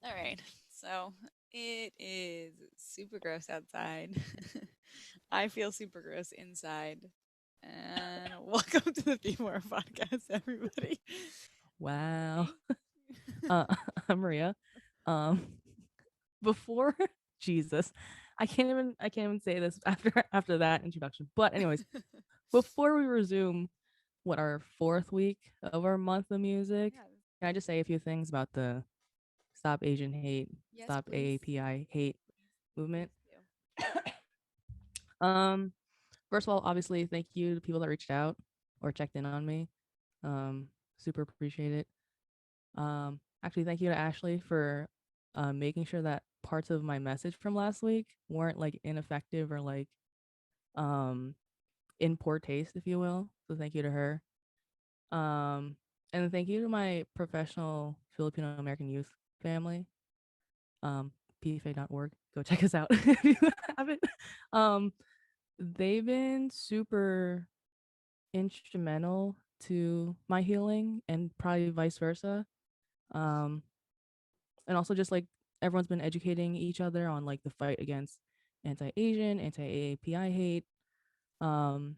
All right. So it is super gross outside. I feel super gross inside. And welcome to the Be More podcast, everybody. Wow. Me. Uh, I'm Maria. Um, before Jesus, I can't even say this after that introduction. But anyways, before we resume what our fourth week of our month of music, Yeah. can I just say a few things about the Stop Asian Hate, Yes, Stop please. AAPI Hate Please movement? do. Um, First of all, obviously, thank you to people that reached out or checked in on me. Super appreciate it. Actually, thank you to Ashley for making sure that parts of my message from last week weren't like ineffective or like um, in poor taste, if you will. So thank you to her. And thank you to my professional Filipino American youth family, um, pfa.org. Go check us out if you haven't. Um, they've been super instrumental to my healing and probably vice versa. Um, and also just like everyone's been educating each other on like the fight against anti-Asian, anti-AAPI hate. Um,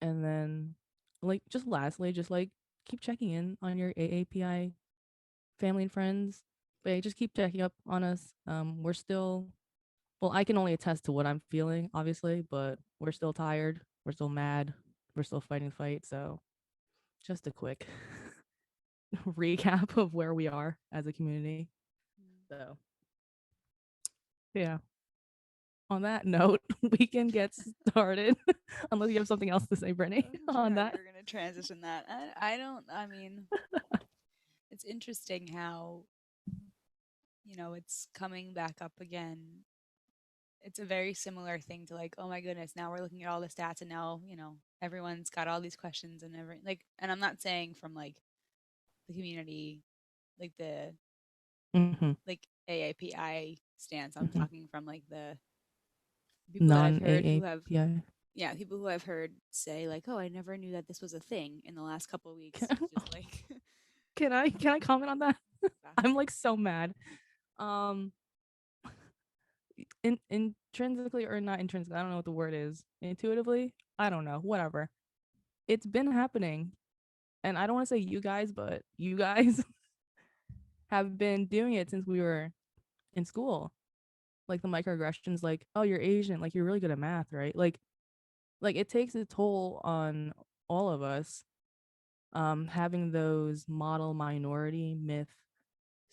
and then like just lastly, just like keep checking in on your AAPI family and friends. But yeah, just keep checking up on us. We're still well, I can only attest to what I'm feeling, obviously, but we're still tired. We're still mad. We're still fighting the fight. So just a quick recap of where we are as a community. So yeah. On that note, we can get started. Unless you have something else to say, Brittany, I'm sure on how you that. were going to transition that. I don't, I mean, it's interesting how, it's coming back up again. It's a very similar thing to like, oh my goodness, now we're looking at all the stats and now, everyone's got all these questions and and I'm not saying from like the community, like the Mm-hmm. like AAPI stance. I'm Mm-hmm. talking from like the people that I've Non heard who have AAPI. yeah, people who I've heard say like, "Oh, I never knew that this was a thing in the last couple of weeks." Just like Can I comment on that? I'm fascinating. like so mad. Um, intrinsically or not intrinsically, I don't know what the word is. Intuitively, I don't know. Whatever. It's been happening, and I don't want to say you guys, but you guys have been doing it since we were in school. Like the microaggressions, like, oh, you're Asian, like you're really good at math, right? Like it takes a toll on all of us, having those model minority myth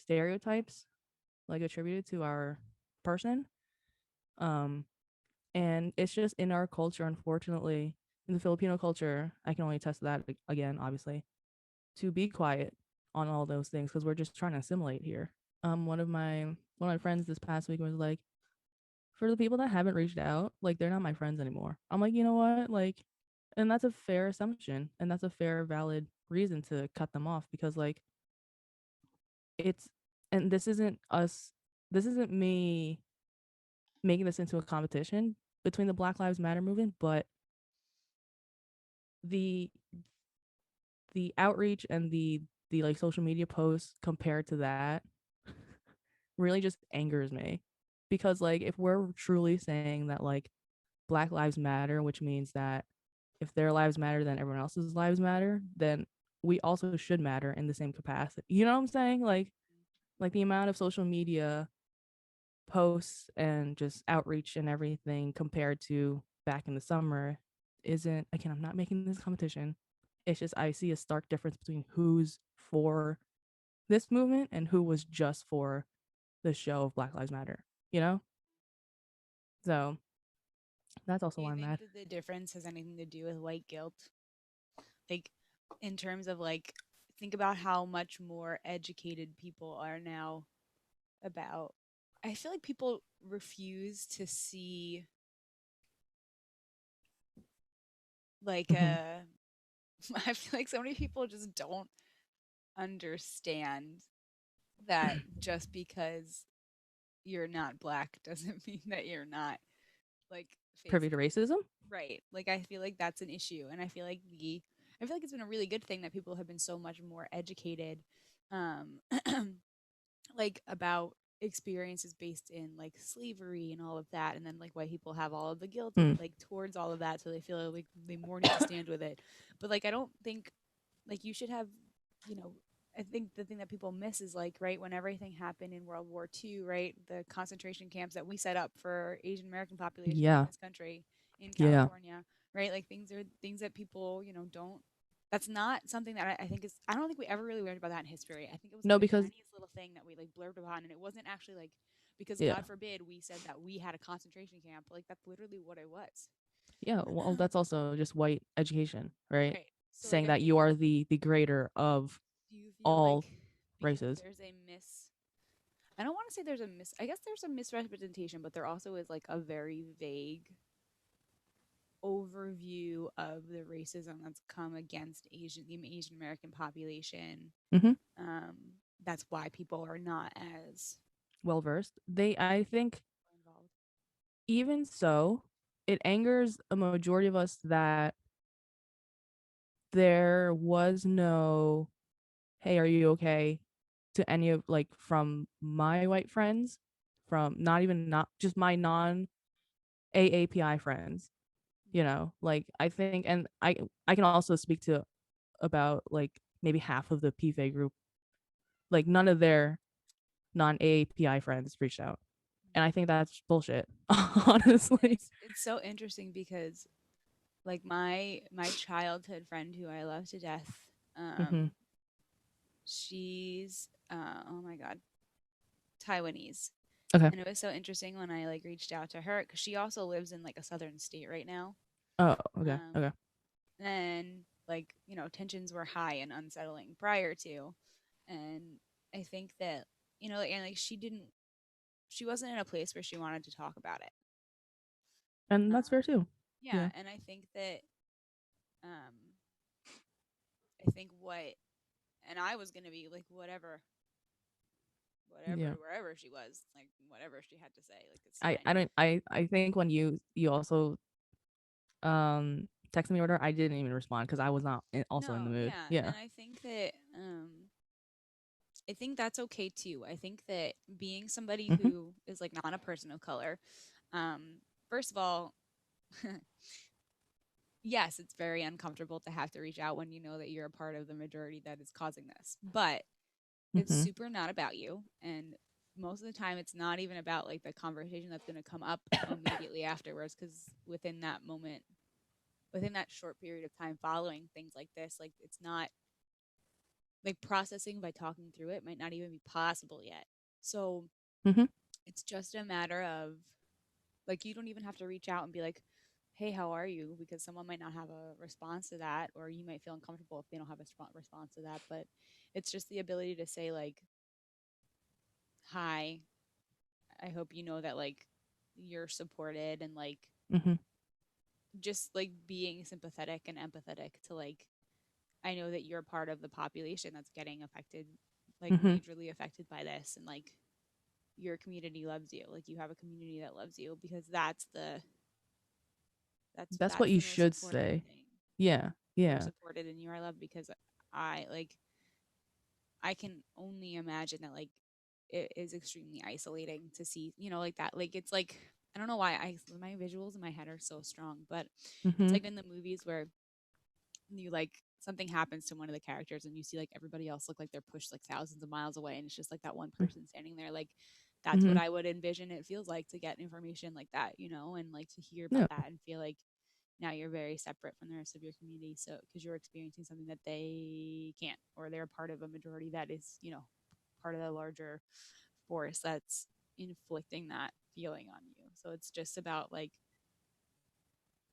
stereotypes like attributed to our person. um and it's just in our culture, unfortunately, in the Filipino culture. I can only attest to that again, obviously, to be quiet on all those things because we're just trying to assimilate here. One of my friends this past week was like, for the people that haven't reached out, like they're not my friends anymore. I'm like, you know what? Like, and that's a fair assumption, and that's a fair, valid reason to cut them off because, like, it's, and this isn't me making this into a competition between the Black Lives Matter movement, but the the outreach and the like social media posts compared to that really just angers me because like if we're truly saying that like Black Lives Matter, which means that if their lives matter, then everyone else's lives matter, then we also should matter in the same capacity. You know what I'm saying? Like the amount of social media posts and just outreach and everything compared to back in the summer isn't, again, I'm not making this competition. It's just I see a stark difference between who's for this movement and who was just for the show of Black Lives Matter, you know? So that's also Do why you I'm think mad. that the difference has anything to do with white guilt? Like in terms of like think about how much more educated people are now about I feel like people refuse to see like Mm-hmm. I feel like so many people just don't understand that just because you're not black doesn't mean that you're not like Privy to facing racism? right. Like I feel like that's an issue and I feel like it's been a really good thing that people have been so much more educated um like about experiences based in like slavery and all of that, and then like white people have all of the guilt Mm. like towards all of that, so they feel like they more need to stand with it. But like I don't think like you should have, you know, I think the thing that people miss is like, right, when everything happened in World War II, right, the concentration camps that we set up for Asian American populations in Yeah. this country, in Yeah. California, right, like things are things that people, you know, don't, that's not something that I think is, I don't think we ever really learned about that in history. I think it was No, like a because tiniest little thing that we like blurbed upon, and it wasn't actually like, because yeah. God forbid we said that we had a concentration camp, like that's literally what it was. Yeah, well, that's also just white education, right? Right. So like Saying I that think, you are the greater of do you feel like all because races. there's a miss, I don't want to say there's a mis, I guess there's a misrepresentation, but there also is like a very vague overview of the racism that's come against the Asian American population. Mm-hmm. Um, that's why people are not as Well versed. I think involved. even so, it angers a majority of us that there was no, hey, are you okay? To any of like from my white friends, from not even not just my non AAPI friends, you know, like I think, and I can also speak to about like maybe half of the PFA group, like none of their non AAPI friends reached out, and I think that's bullshit, And honestly. it's so interesting because like my childhood friend who I love to death, Mm-hmm. she's oh my god, Taiwanese. Okay. And it was so interesting when I like reached out to her because she also lives in like a southern state right now. Oh, okay. Um, Okay. and like, you know, tensions were high and unsettling prior to. And I think that, you know, and like she wasn't in a place where she wanted to talk about it. And that's fair Um, too. yeah. Yeah. And I think that, I think what, and I was going to be like, whatever, Yeah. wherever she was, like, whatever she had to say, like, it's I fine. I don't I think when you also texted me order, I didn't even respond because I was not also in No, the mood. yeah. Yeah. And I think that's okay too. I think that being somebody Mm-hmm. who is like not a person of color, first of all, yes, it's very uncomfortable to have to reach out when you know that you're a part of the majority that is causing this. But it's Mm-hmm. super not about you. And most of the time, it's not even about like the conversation that's going to come up immediately afterwards. Because within that moment, within that short period of time following things like this, like it's not like processing by talking through it might not even be possible yet. So Mm-hmm. it's just a matter of like you don't even have to reach out and be like, hey, how are you? Because someone might not have a response to that, or you might feel uncomfortable if they don't have a response to that. But it's just the ability to say, like, hi, I hope you know that, like, you're supported, and like Mm-hmm. just like being sympathetic and empathetic to, like, I know that you're part of the population that's getting affected, like, Mm-hmm. majorly affected by this. And like, your community loves you. Like, you have a community that loves you because That's what that's you the most should important say. thing. Yeah. You're Yeah. supported and you are loved because I like I can only imagine that like it is extremely isolating to see, you know, like that. Like it's like I don't know why I my visuals in my head are so strong, but it's Mm-hmm. like in the movies where you like something happens to one of the characters and you see like everybody else look like they're pushed like thousands of miles away and it's just like that one person standing there. Like that's what Mm-hmm. I would envision it feels like to get information like that, you know, and like to hear about Yeah. that and feel like now you're very separate from the rest of your community, so because you're experiencing something that they can't, or they're part of a majority that is, you know, part of the larger force that's inflicting that feeling on you. So it's just about like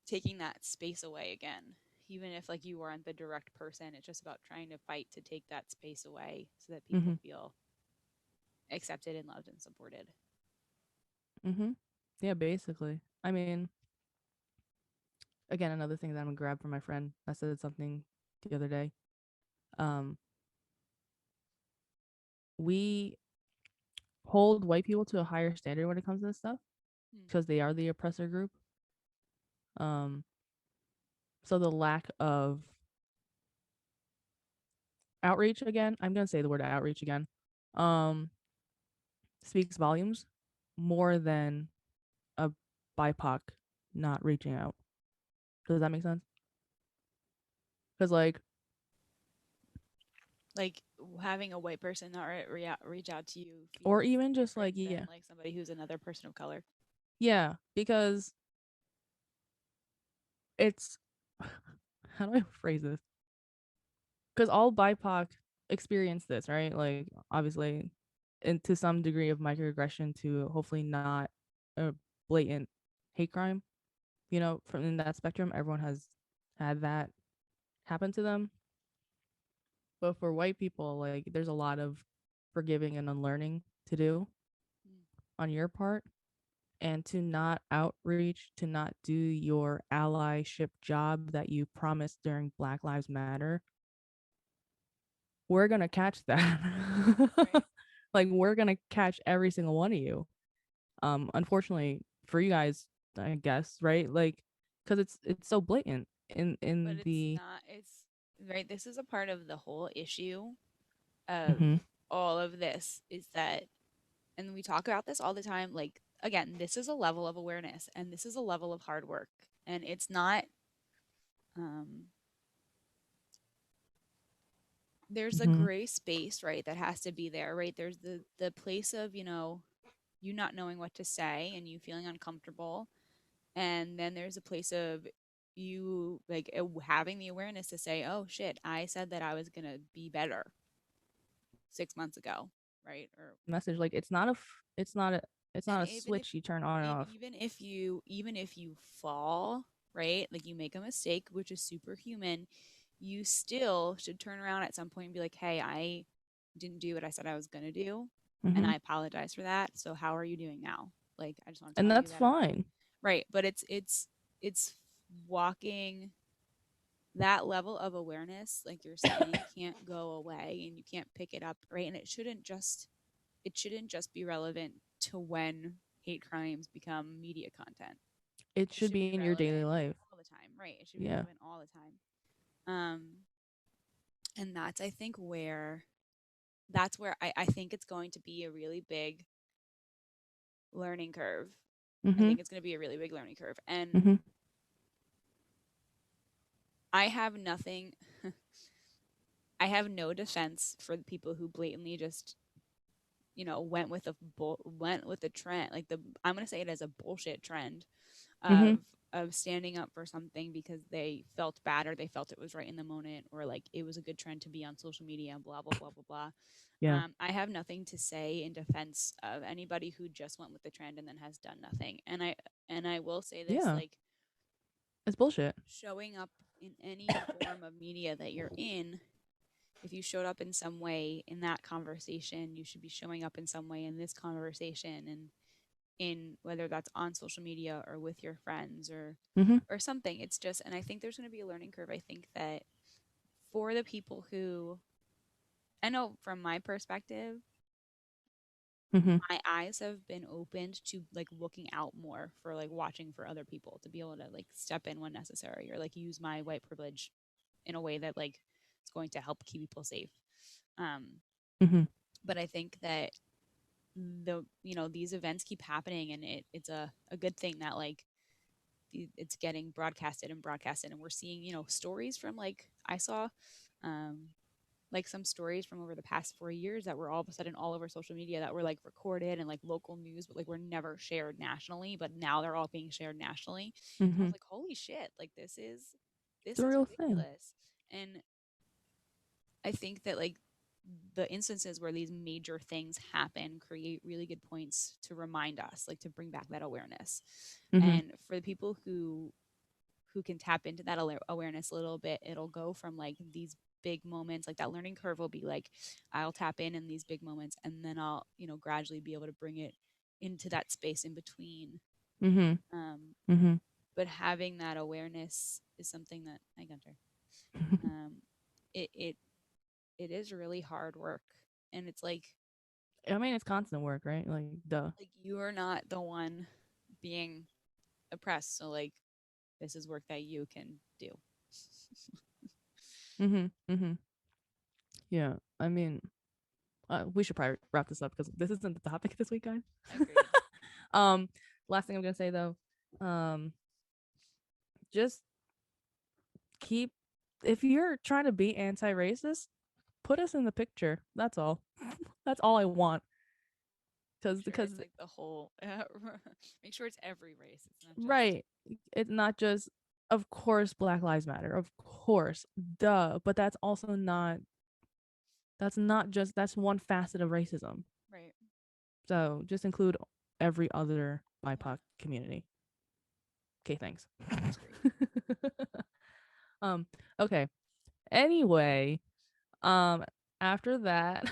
taking that space away again, even if like you weren't the direct person. It's just about trying to fight to take that space away so that people Mm-hmm. feel accepted and loved and supported. Mm-hmm. Yeah, basically. I mean, again, another thing that I'm gonna grab from my friend that said something the other day. Um, we hold white people to a higher standard when it comes to this stuff Hmm. because they are the oppressor group. Um, so the lack of outreach again, I'm gonna say the word outreach again. Um, speaks volumes more than a BIPOC not reaching out. Does that make sense? Because like, Like having a white person not reach out to you or feels even just like, different than yeah, like somebody who's another person of color. yeah, because it's how do I phrase this? Because all BIPOC experience this, right? Like, obviously, and to some degree of microaggression, to hopefully not a blatant hate crime. You know, from in that spectrum, everyone has had that happen to them. But for white people, like, there's a lot of forgiving and unlearning to do Mm. on your part, and to not outreach, to not do your allyship job that you promised during Black Lives Matter, we're gonna catch that. Right. Like, we're gonna catch every single one of you. Unfortunately for you guys, I guess, right? Like, because it's so blatant But in it's the not, it's right. This is a part of the whole issue of mm-hmm, all of this is that, and we talk about this all the time. Like, again, this is a level of awareness and this is a level of hard work. And it's not, um, there's a mm-hmm, gray space, right? That has to be there, right? There's the place of, you not knowing what to say and you feeling uncomfortable. And then there's a place of you like having the awareness to say, oh shit, I said that I was going to be better 6 months ago, right? Or message. Like, it's and not a even if switch you turn on and off. even if you fall, right? Like you make a mistake, which is superhuman, you still should turn around at some point and be like, "Hey, I didn't do what I said I was going to do, and Mm-hmm. I apologize for that. So how are you doing now? Like I just want to And tell you that's that I'm fine. right, but it's walking that level of awareness, like you're saying, can't go away and you can't pick it up, right? And it shouldn't just be relevant to when hate crimes become media content. It It should should be be in your daily relevant life. all the time, right? It should be Yeah. relevant all the time. Um, and that's I think where that's where I think it's going to be a really big learning curve. I Mm-hmm. think it's going to be a really big learning curve. And Mm-hmm. I have nothing I have no defense for the people who blatantly just went with the trend, like the I'm gonna say it as a bullshit trend Mm-hmm. of standing up for something because they felt bad or they felt it was right in the moment or like it was a good trend to be on social media and blah blah blah blah blah. Yeah. I have nothing to say in defense of anybody who just went with the trend and then has done nothing. And I will say this, Yeah. like It's bullshit. showing up in any form of media that you're in, if you showed up in some way in that conversation, you should be showing up in some way in this conversation and in whether that's on social media or with your friends Mm-hmm. or something. It's just and I think there's going to be a learning curve. I think that for the people who I know from my perspective, Mm-hmm. my eyes have been opened to like looking out more for like watching for other people to be able to like step in when necessary or like use my white privilege in a way that like is going to help keep people safe. Um, Mm-hmm. but I think that these events keep happening and it's a good thing that like it's getting broadcasted and we're seeing stories from like I saw um like some stories from over the past 4 years that were all of a sudden all over social media that were like recorded and like local news but like were never shared nationally, but now they're all being shared nationally. And I Mm-hmm. was like, holy shit, like this It's a is real thing. ridiculous. And I think that like the instances where these major things happen create really good points to remind us, like to bring back that awareness. Mm-hmm. And for the people who can tap into that awareness a little bit, it'll go from like these big moments, like that learning curve will be like, I'll tap in these big moments, and then I'll gradually be able to bring it into that space in between. Mm-hmm. Um, Mm-hmm. but having that awareness is something that I Gunter. Um, it it is really hard work, and it's I mean, it's constant work, right? Like, duh. you are not the one being oppressed, so like this is work that you can do. Mm-hmm. Mm-hmm. Yeah. I mean, We should probably wrap this up because this isn't the topic this week, guys. Agreed. um, last thing I'm gonna say though, just keep if you're trying to be anti-racist, put us in the picture. That's all. That's all I want. Make sure Because it's like the whole. Make sure it's every race. It's not just. right, it's not just. Of course, Black Lives Matter. Of course, duh. But that's also not. That's not just. That's one facet of racism. Right. So just include every other Yeah. BIPOC community. Okay, thanks. That's great. um. Okay. Anyway, um. After that,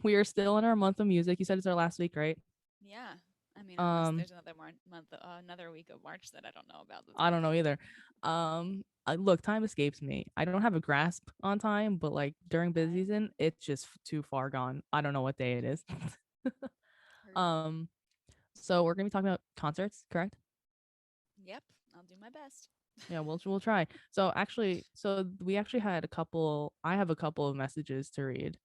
we are still in our month of music. You said it's our last week, right? Yeah. I mean, unless Um. there's another week of March that I don't know about that's I coming don't know up. either. Look, time escapes me. I don't have a grasp on time, but like during busy I season, it's just too far gone. I don't know what day it is. heard. um, so we're gonna be talking about concerts, correct? Yep. I'll do my best. Yeah, we'll try. So we actually had a couple. I have a couple of messages to read.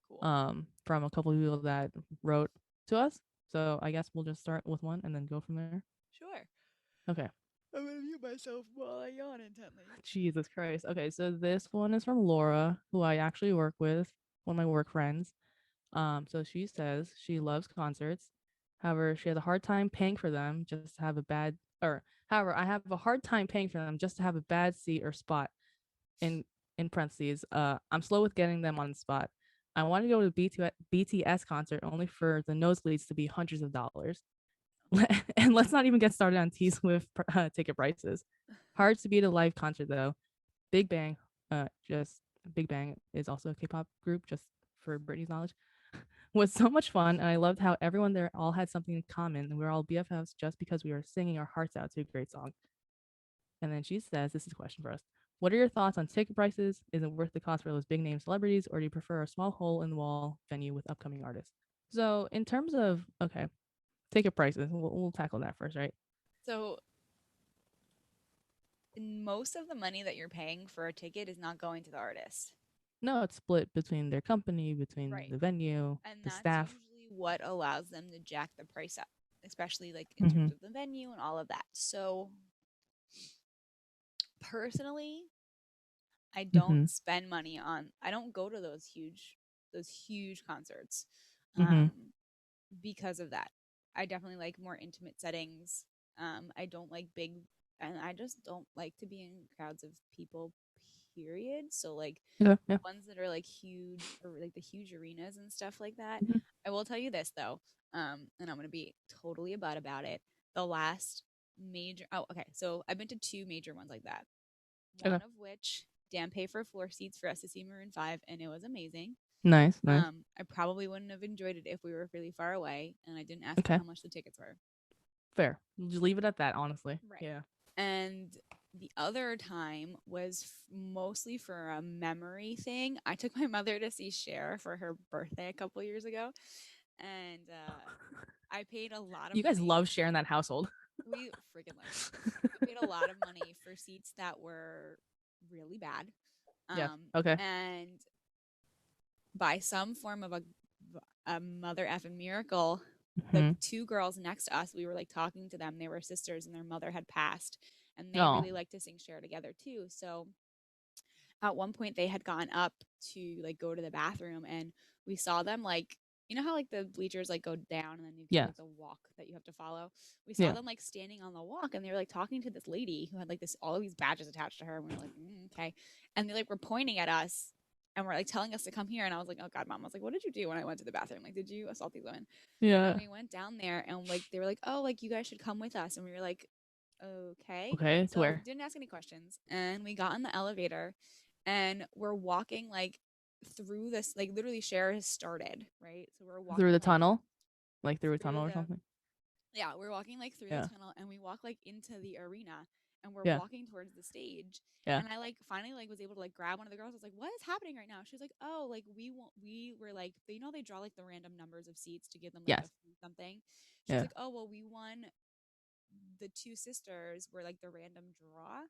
Cool. From a couple of people that wrote to us. So I guess we'll just start with one and then go from there. Sure. Okay. I'm gonna mute myself while I yawn intently. Jesus Christ. Okay, so this one is from Laura, who I actually work with, one of my work friends. So she says she loves concerts. However, she has a hard time paying for them just to have a bad or however, I have a hard time paying for them just to have a bad seat or spot in parentheses. I'm slow with getting them on the spot. I want to go to a BTS concert only for the nosebleeds to be hundreds of dollars. And let's not even get started on T Swift ticket prices. Hard to beat a live concert though. Big Bang, just Big Bang is also a K-pop group, just for Brittany's knowledge. Was so much fun, and I loved how everyone there all had something in common, and we were all BFFs just because we were singing our hearts out to a great song. And then she says, "This is a question for us. What are your thoughts on ticket prices? Is it worth the cost for those big name celebrities, or do you prefer a small hole in the wall venue with upcoming artists?" So, in terms of ticket prices, we'll tackle that first, right? So most of the money that you're paying for a ticket is not going to the artist. No, it's split between their company, between Right. the venue, And the that's staff. usually what allows them to jack the price up, especially like in Mm-hmm. terms of the venue and all of that. So personally, I Mm-hmm. don't spend money on I don't go to those huge concerts. Mm-hmm. Um because of that. I definitely like more intimate settings. I don't like big and I just don't like to be in crowds of people period. So like Yeah. the Yeah. ones that are like huge or like the huge arenas and stuff like that. Mm-hmm. I will tell you this though, and I'm gonna be totally about it. The last major okay, so I've been to two major ones like that. Okay. One of which Dan paid for floor seats for us to see Maroon 5 and it was amazing. Nice. Nice. I probably wouldn't have enjoyed it if we were really far away and I didn't ask him Okay. how much the tickets were. Fair. Just leave it at that. Honestly. Right. Yeah. And the other time was mostly for a memory thing. I took my mother to see Cher for her birthday a couple years ago, and I paid a lot of You guys money. love sharing that household. We freaking love it. We paid a lot of money for seats that were really bad. Yes. Okay. And by some form of a mother effing miracle, the Mm-hmm. two girls next to us, we were like talking to them. They were sisters and their mother had passed. And they Oh. really like to sing Share together too. So at one point they had gone up to like go to the bathroom and we saw them like you know how like the bleachers like go down and then you do Yes. like the walk that you have to follow. We saw Yeah. them like standing on the walk and they were like talking to this lady who had like this all of these badges attached to her and we were like okay, and they like were pointing at us and were like telling us to come here and I was like oh god mom, I was like what did you do when I went to the bathroom, like did you assault these women? And Yeah. we went down there and like they were like oh like you guys should come with us and we were like okay, Okay. To so where? didn't ask any questions and we got in the elevator and we're walking like through this like literally Cher has started right, so we're Through walking the like tunnel, like through a through tunnel or the something. yeah we're walking like through the Yeah. tunnel and we walk like into the arena and we're Yeah. walking towards the stage Yeah. and I like finally like was able to like grab one of the girls. I was like what is happening right now? She was like oh like we were like you know they draw like the random numbers of seats to give them like a Yes. free something. She was Yeah. like oh well we won, the two sisters were like the random draw,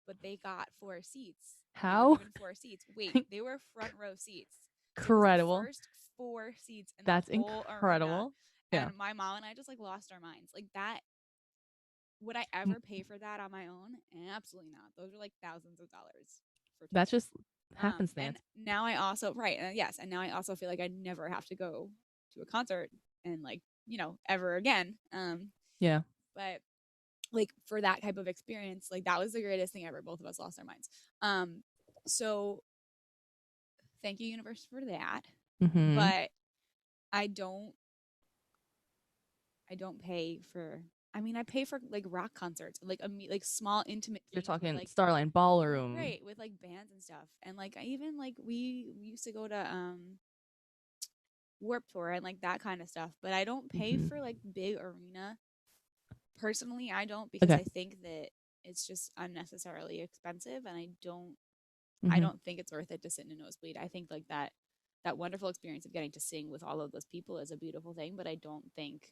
but they got four seats. They were How? given four seats. Wait, they were front row seats. It was the incredible. first four seats in the That's whole arena. incredible. Yeah. And my mom and I just like lost our minds. Like that, would I Mm, ever pay for that on my own? Absolutely not. Those are like thousands of dollars for that's tickets. just And happenstance. now I also right, yes, and now I also feel like I never have to go to a concert and like, ever again. Yeah. But like for that type of experience, like that was the greatest thing ever. Both of us lost our minds. So thank you, universe, for that. Mm-hmm. But I don't I don't pay for. I mean, I pay for like rock concerts, like like small intimate You're things with talking like Starline Ballroom. right with like bands and stuff. And like I even like we used to go to Warp Tour and like that kind of stuff. But I don't pay Mm-hmm. for like big arena. Personally, I don't because Okay. I think that it's just unnecessarily expensive, and I Mm-hmm. don't think it's worth it to sit in a nosebleed. I think like that wonderful experience of getting to sing with all of those people is a beautiful thing, but I don't think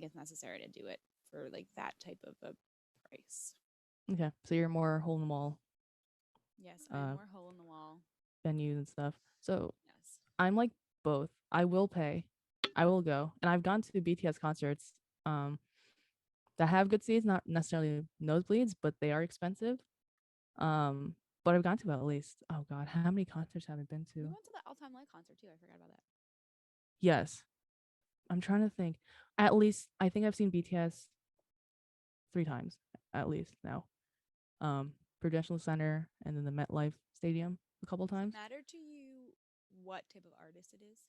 it's necessary to do it for like that type of a price. Okay. So you're more hole in the wall Yes, I'm uh more hole in the wall. venues and stuff. So Yes. I'm like both. I will pay. I will go. And I've gone to BTS concerts um that have good seats, not necessarily nosebleeds, but they are expensive. Um, but I've gone to at least, oh God, how many concerts have I been We to? went to the All Time Light concert too. I forgot about that. Yes. I'm trying to think. At least I think I've seen BTS 3 times at least now. Prudential Center and then the MetLife Stadium a couple Does it times. matter to you what type of artist it is?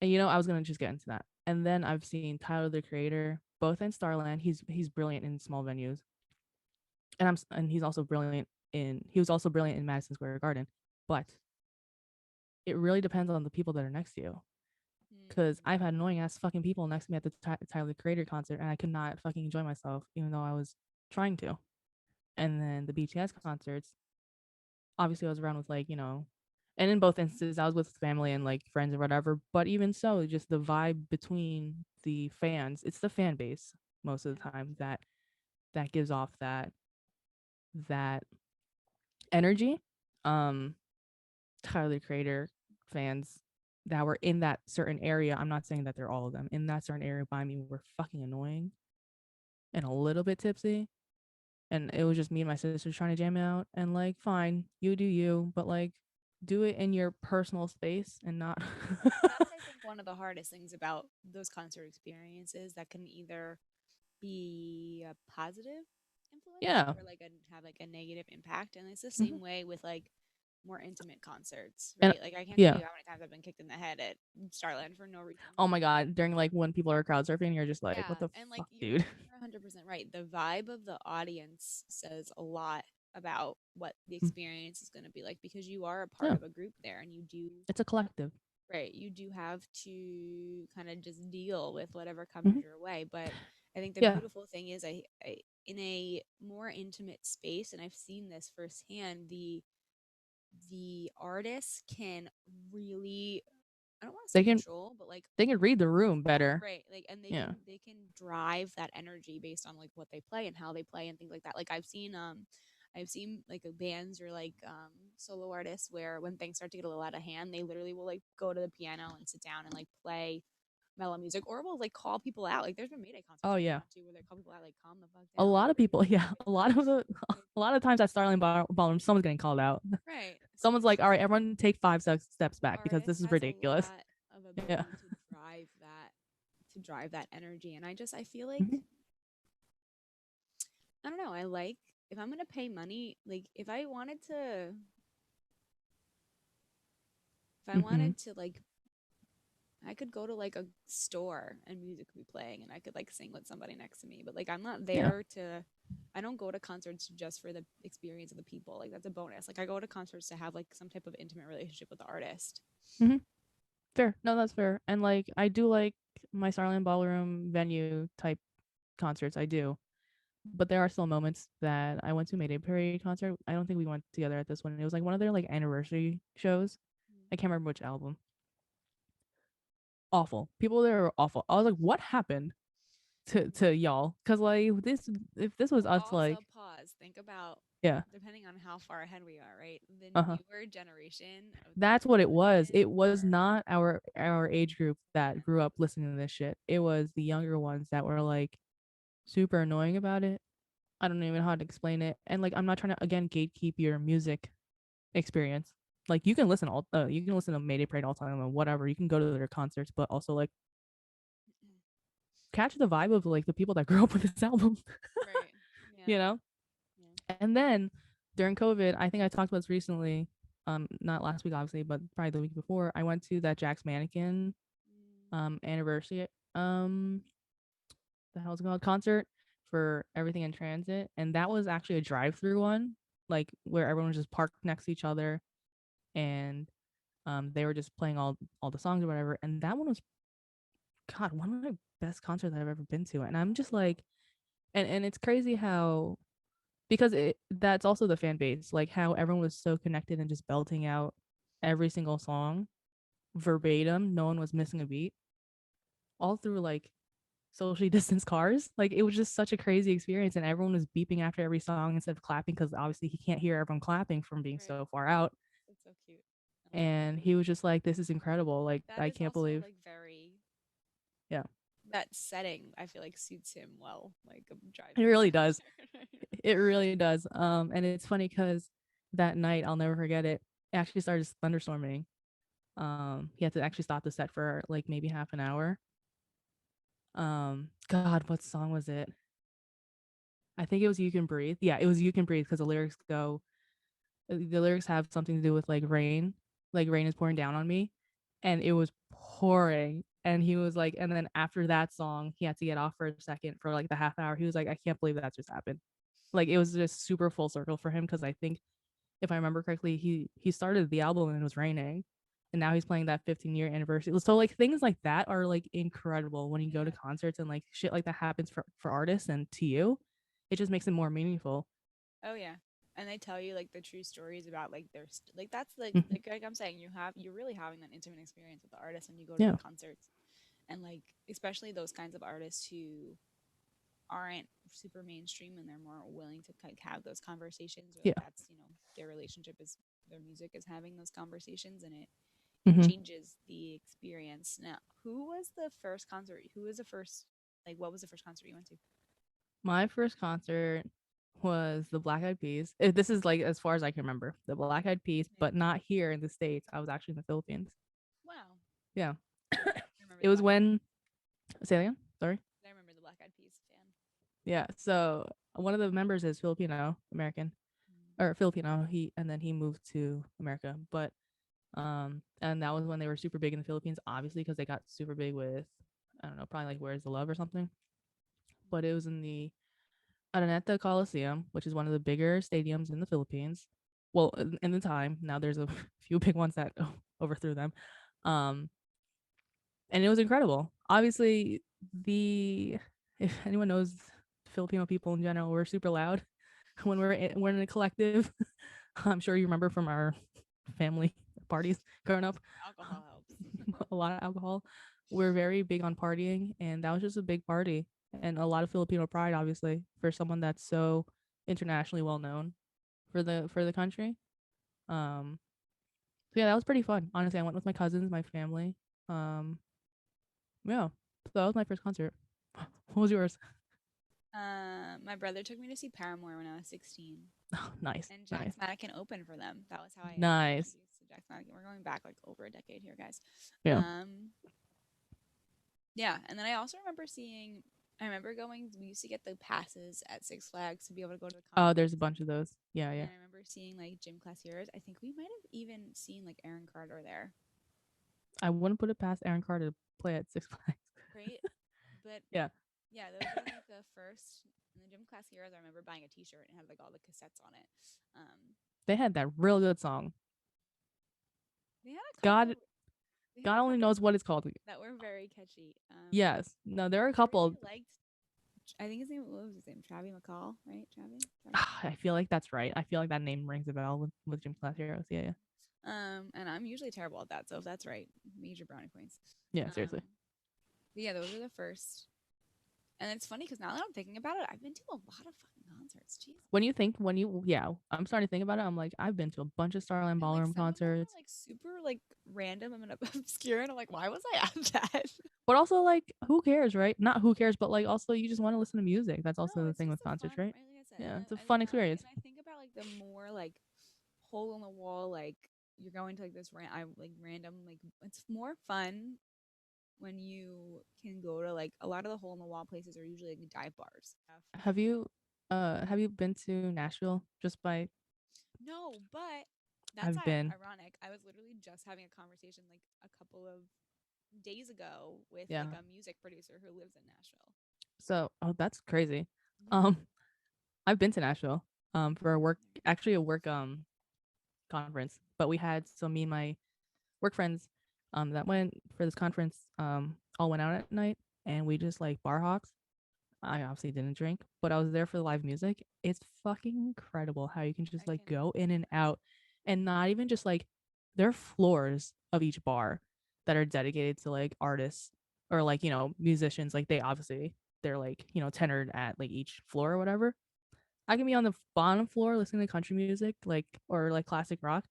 And I was gonna just get into that. And then I've seen Tyler the Creator, both in Starland. He's brilliant in small venues, and he was also brilliant in Madison Square Garden. But it really depends on the people that are next to you. Because Mm, I've had annoying ass fucking people next to me at the Tyler the Creator concert, and I could not fucking enjoy myself, even though I was trying to. And then the BTS concerts, obviously I was around with and in both instances I was with family and like friends or whatever. But even so, just the vibe between the fans, it's the fan base most of the yeah. time that gives off that energy. Um, Tyler the Creator fans that were in that certain area. I'm not saying that they're all of them in that certain area by me were fucking annoying and a little bit tipsy. And it was just me and my sisters trying to jam out. And like, fine, you do you, but like, do it in your personal space and not. That's I think one of the hardest things about those concert experiences that can either be a positive influence Yeah. or like have like a negative impact. And it's the Mm-hmm. same way with like more intimate concerts, And right? Like I can't tell yeah. you how many times I've been kicked in the head at Starland for no reason. Oh my god, during like when people are crowd surfing, you're just like, what Yeah, the and like fuck, dude? you're 100% right. The vibe of the audience says a lot about what the experience is going to be like because you are a part Yeah, of a group there and you do it's a collective. right, you do have to kind of just deal with whatever comes Mm-hmm. your way, but I think the Yeah, beautiful thing is I in a more intimate space and I've seen this firsthand, the artists can really, I don't want to say they can control, but like they can read the room better. right, like and they Yeah. can they can drive that energy based on like what they play and how they play and things like that. Like I've seen like bands or like solo artists where when things start to get a little out of hand, they literally will like go to the piano and sit down and like play mellow music or will like call people out. Like there's been Mayday concerts Oh I've yeah. gone to where they call people out like calm the fuck A down, lot like of what are you people, doing? yeah, It's like like a lot of times at Starling Ballroom, someone's getting called out. right. So Someone's it's like, all just right, everyone take 5 steps the back because artist this is has a ridiculous. lot of Yeah. ability to drive that energy. And I feel like Mm-hmm. I don't know, I like if I'm gonna pay money, like if I Mm-hmm. wanted to like I could go to like a store and music could be playing and I could like sing with somebody next to me. But like I'm not Yeah. there to I don't go to concerts just for the experience of the people. Like that's a bonus. Like I go to concerts to have like some type of intimate relationship with the artist. Mm-hmm. Fair. No, that's fair. And like, I do like my Starling Ballroom venue type concerts. I do. But there are still moments that I went to Mayday Parade concert. I don't think we went together at this one. It was like one of their like anniversary shows. I can't remember which album. Awful. People there were awful. I was like, what happened to y'all? Because like this, if this was Well, us, like also pause. Think about Yeah. depending on how far ahead we are, right? The Uh-huh. newer generation of the That's people what it coming was. in It was are not our age group that grew up listening to this shit. It was the younger ones that were like super annoying about it. I don't even know how to explain it. And like I'm not trying to again gatekeep your music experience. Like you can listen to Mayday Parade all the time or whatever. You can go to their concerts, but also like catch the vibe of like the people that grew up with this album, right. you Yeah. know? Yeah. And then during COVID, I think I talked about this recently, not last week obviously, but probably the week before, I went to that Jack's Mannequin Mm, anniversary the hell's it called concert for Everything in Transit, and that was actually a drive-through one, like where everyone was just parked next to each other, and they were just playing all the songs or whatever. And that one was God one of the best concerts I've ever been to, and I'm just like, and it's crazy how because that's also the fan base, like how everyone was so connected and just belting out every single song verbatim. No one was missing a beat all through like socially distanced cars. Like it was just such a crazy experience, and everyone was beeping after every song instead of clapping because obviously he can't hear everyone clapping from being right. so far out. That's so cute. I love that. And he was just like, "This is incredible! Like That I is can't also believe." like very Yeah, that setting. I feel like suits him well, like a it drive-through really does. concert. It really does. And it's funny because that night I'll never forget it. It actually started thunderstorming. He had to actually stop the set for like maybe half an hour. God, what song was it? I think it was "You Can Breathe." Yeah, it was "You Can Breathe" because the lyrics have something to do with like rain is pouring down on me, and it was pouring. And he was like, and then after that song, he had to get off for a second for like the half hour. He was like, I can't believe that just happened. Like it was just super full circle for him because I think if I remember correctly, he started the album and it was raining, and now he's playing that 15-year anniversary. So like things like that are like incredible when you go to Yeah. concerts and like shit like that happens for artists and to you, it just makes it more meaningful. Oh yeah. And they tell you like the true stories about like like that's Mhm. like I'm saying you're really having that intimate experience with the artist when you go to the Yeah, concerts, and like especially those kinds of artists who aren't super mainstream and they're more willing to like have those conversations, or like yeah. that's their relationship is their music is having those conversations, and it Hmm. changes the experience. Now, who was the first concert? Who was the first like what was the first concert you went to? My first concert was the Black Eyed Peas. This is like as far as I can remember, the Black Eyed Peas, Yeah. but not here in the States. I was actually in the Philippines. Wow. Yeah, I remember it the was Black Eyed when say that again. Sorry. I remember the Black Eyed Peas fan. Yeah. So one of the members is Filipino American Mm. or Filipino. He moved to America, but and that was when they were super big in the Philippines, obviously because they got super big with I don't know, probably like Where's the Love or something. But it was in the Araneta Coliseum, which is one of the bigger stadiums in the Philippines. Well, in the time, now there's a few big ones that overthrew them. Um, and it was incredible. Obviously, the if anyone knows Filipino people in general, we're super loud when we're in a collective. I'm sure you remember from our family parties growing up. Alcohol helps. A lot of alcohol. We're very big on partying, and that was just a big party and a lot of Filipino pride, obviously, for someone that's so internationally well known for the country. Um, so yeah, that was pretty fun. Honestly, I went with my cousins, my family. Um, yeah, so that was my first concert. What was yours? My brother took me to see Paramore when I was 16, Oh, nice, and nice, Jack's Mannequin opened for them. That was how I got nice. introduced to Jack's Mannequin. We're going back like over a decade here, guys. Yeah. Um, yeah, and then I also remember seeing. I remember going. We used to get the passes at Six Flags to be able to go to the Oh, there's a concerts, bunch of those. Yeah, and yeah. then I remember seeing like gym class heroes. I think we might have even seen like Aaron Carter there, I wouldn't put it past Aaron Carter to play at Six Flags. right? But Yeah, yeah, those were like the first. And the gym class heroes, I remember buying a T-shirt and had like all the cassettes on it. Um, they had that real good song. they had a God, couple. They had God a only couple knows what it's called. that were very catchy. Yes, no, there are a I really couple. liked. I think his name. What was his name? Travis McCall, right? Travis McCall. I feel like that's right. I feel like that name rings a bell with Gym Class Heroes. Yeah, yeah, And I'm usually terrible at that, so if that's right, major brownie points. yeah. Um, Seriously. but yeah, those are the first. And it's funny because now that I'm thinking about it, I've been to a lot of fucking concerts. Jesus. Yeah, I'm starting to think about it. I'm like, I've been to a bunch of Starline And like Ballroom some of them are concerts, like super like random and obscure, and I'm like, why was I at that? but also like, who cares, right? Not who cares, but like also you just want to listen to music. That's No, also the it's thing just with the fun, concerts, right? right? Like I said, Yeah, it's a and fun now experience. and I think about like the more like hole in the wall, like you're going to like this random like it's more fun when you can go to like a lot of the hole in the wall places are usually like dive bars. Have you been to Nashville? Just by No, but that's I've been. ironic. I was literally just having a conversation like a couple of days ago with Yeah. like a music producer who lives in Nashville. So, oh, that's crazy. Yeah. Um, I've been to Nashville for a work, actually a work conference, but we had so me and my work friends that went for this conference all went out at night and we just like bar hops. I obviously didn't drink, but I was there for the live music. It's fucking incredible how you can I just like can go in and imagine. out and not even just like there are floors of each bar that are dedicated to like artists or like, musicians. Like they're like, tenured at like each floor or whatever. I can be on the bottom floor listening to country music, like or like classic rock.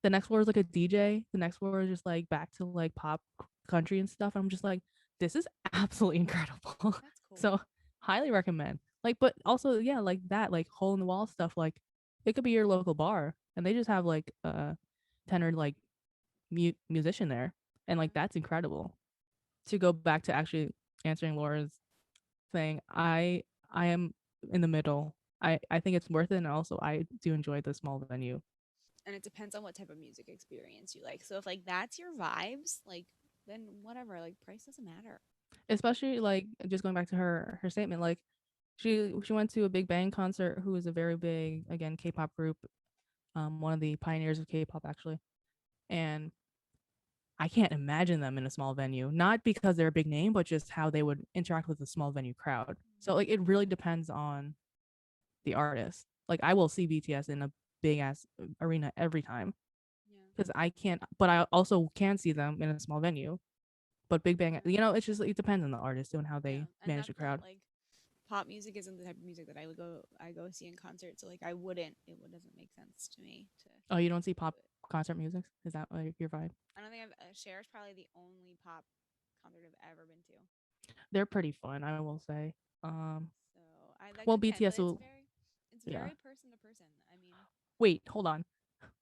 The next floor is like a DJ. The next floor is just like back to like pop country and stuff. I'm just like, this is absolutely incredible. That's cool. So highly recommend. Like, but also, yeah, like that, like hole in the wall stuff, like it could be your local bar and they just have like a tenured like musician there. And like Yeah. that's incredible. To go back to actually answering Laura's thing, I am in the middle. I think it's worth it and also I do enjoy the small venue. And it depends on what type of music experience you like. So if like that's your vibes, like then whatever, like price doesn't matter. Especially like just going back to her statement, like she went to a Big Bang concert, who is a very big again K-pop group, one of the pioneers of K-pop actually, and I can't imagine them in a small venue, not because they're a big name, but just how they would interact with a small venue crowd. So like it really depends on the artist. Like I will see BTS in a big ass arena every time Yeah. because I can't, but I also can see them in a small venue. But Big Bang, it's just it depends on the artist and how Yeah. they And manage the that's not crowd. like pop music isn't the type of music that I go see in concert. So like I wouldn't doesn't make sense to me to Oh, you don't see pop do it. concert music? Is that like your vibe? I don't think I've Cher's probably the only pop concert I've ever been to. They're pretty fun, I will say. Um, So I like well, again, but BTS will, it's yeah. very person to person. I mean, Wait, hold on.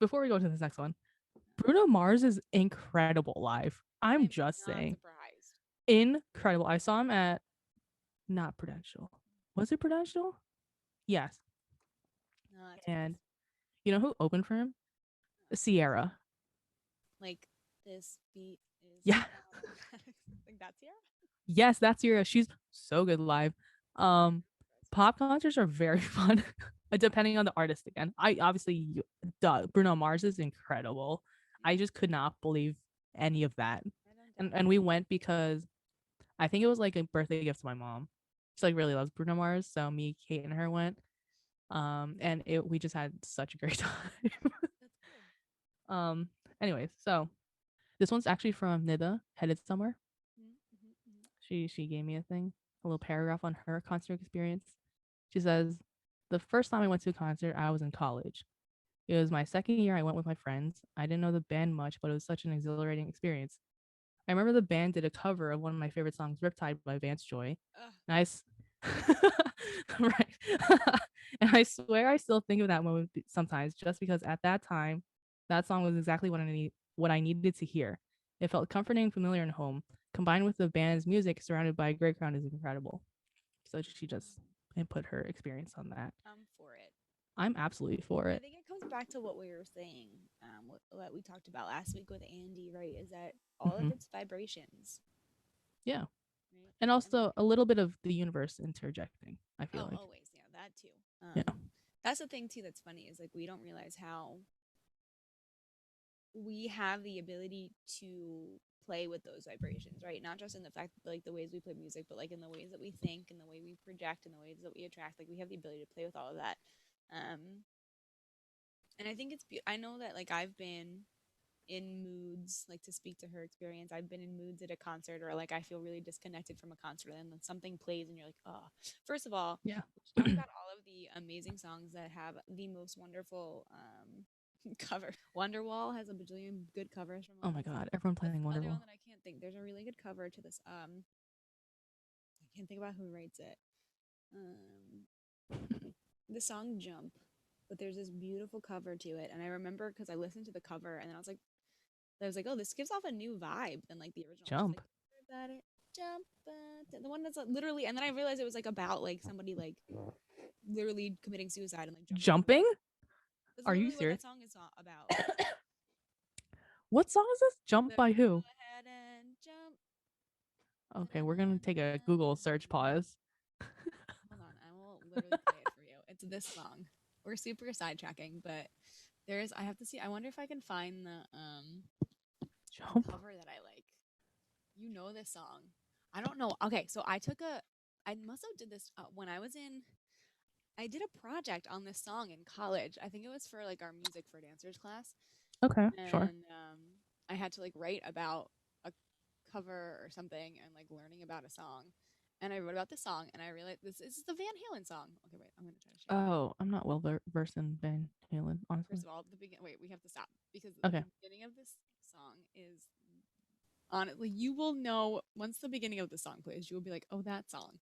Before we go to this next one, uh, Bruno Mars is incredible live. I'm I'm just not saying, surprised. incredible. I saw him at not Prudential. Was it Prudential? Yes. Not And surprised. you know who opened for him? Sierra. Like this beat is Yeah. like that's here. Yes, that's Sierra. She's so good live. Um, Pop concerts are very fun, depending on the artist. Again, I obviously, duh, Bruno Mars is incredible. I Yeah, just could not believe any of that, I don't and doubt and we went because I think it was like a birthday gift to my mom. She like really loves Bruno Mars, so me, Kate, and her went. And we just had such a great time. That's cool. um, anyways, so this one's actually from Nida, headed somewhere. Mm-hmm. She gave me a thing, a little paragraph on her concert experience. She says, "The first time I went to a concert, I was in college. It was my second year. I went with my friends. I didn't know the band much, but it was such an exhilarating experience. I remember the band did a cover of one of my favorite songs, Riptide by Vance Joy. Ugh. Nice. Right. And I swear I still think of that moment sometimes just because at that time, that song was exactly what I needed to hear. It felt comforting, familiar, and home. Combined with the band's music surrounded by a great crowd is incredible." So she just input her experience on that. I'm for it. I'm absolutely for And I it. think it comes back to what we were saying, what we talked about last week with Andy, right? Is that all of Hmm. its vibrations, Yeah. right? And And like, also a little bit of the universe interjecting, I feel oh, like. always, yeah, that too. Yeah. That's the thing too that's funny is like we don't realize how we have the ability to play with those vibrations, right? Not just in the fact like the ways we play music, but like in the ways that we think and the way we project and the ways that we attract. Like we have the ability to play with all of that. And I think I know that like I've been in moods like to speak to her experience. I've been in moods at a concert, or like I feel really disconnected from a concert, and then something plays and you're like, oh. First of all, Yeah. we should talk about all of the amazing songs that have the most wonderful cover. Wonderwall has a bajillion good covers from Oh all my these. god, everyone What's playing the other Wonderwall. one that I can't think? There's a really good cover to this. I can't think about who writes it. Um, the song Jump, but there's this beautiful cover to it, and I remember because I listened to the cover, and then I was like, oh, this gives off a new vibe than like the original. It's Jump. like about it, jump, the one that's like, literally, and then I realized it was like about like somebody like literally committing suicide and like jumping off a Jumping? building. That's Are you literally what serious? that song is about. What song is this? Jump The by go who? ahead and jump. Okay, we're gonna take a Google search pause. Hold on, I will literally play it for you. It's this song. We're super sidetracking, but there's I have to see. I wonder if I can find the Jump. cover that I like. You know this song. I don't know. Okay, so I must have did this when I was in. I did a project on this song in college. I think it was for like our music for dancers class, Okay, sure. and I had to like write about a cover or something and like learning about a song. And I wrote about this song, and I realized this is the Van Halen song. Okay, wait, I'm gonna try to share it. Oh, I'm not well versed in Van Halen, First honestly. of all, the begin. Wait, we have to stop because Okay. the beginning of this song is honestly, you will know once the beginning of the song plays, you will be like, "Oh, that song."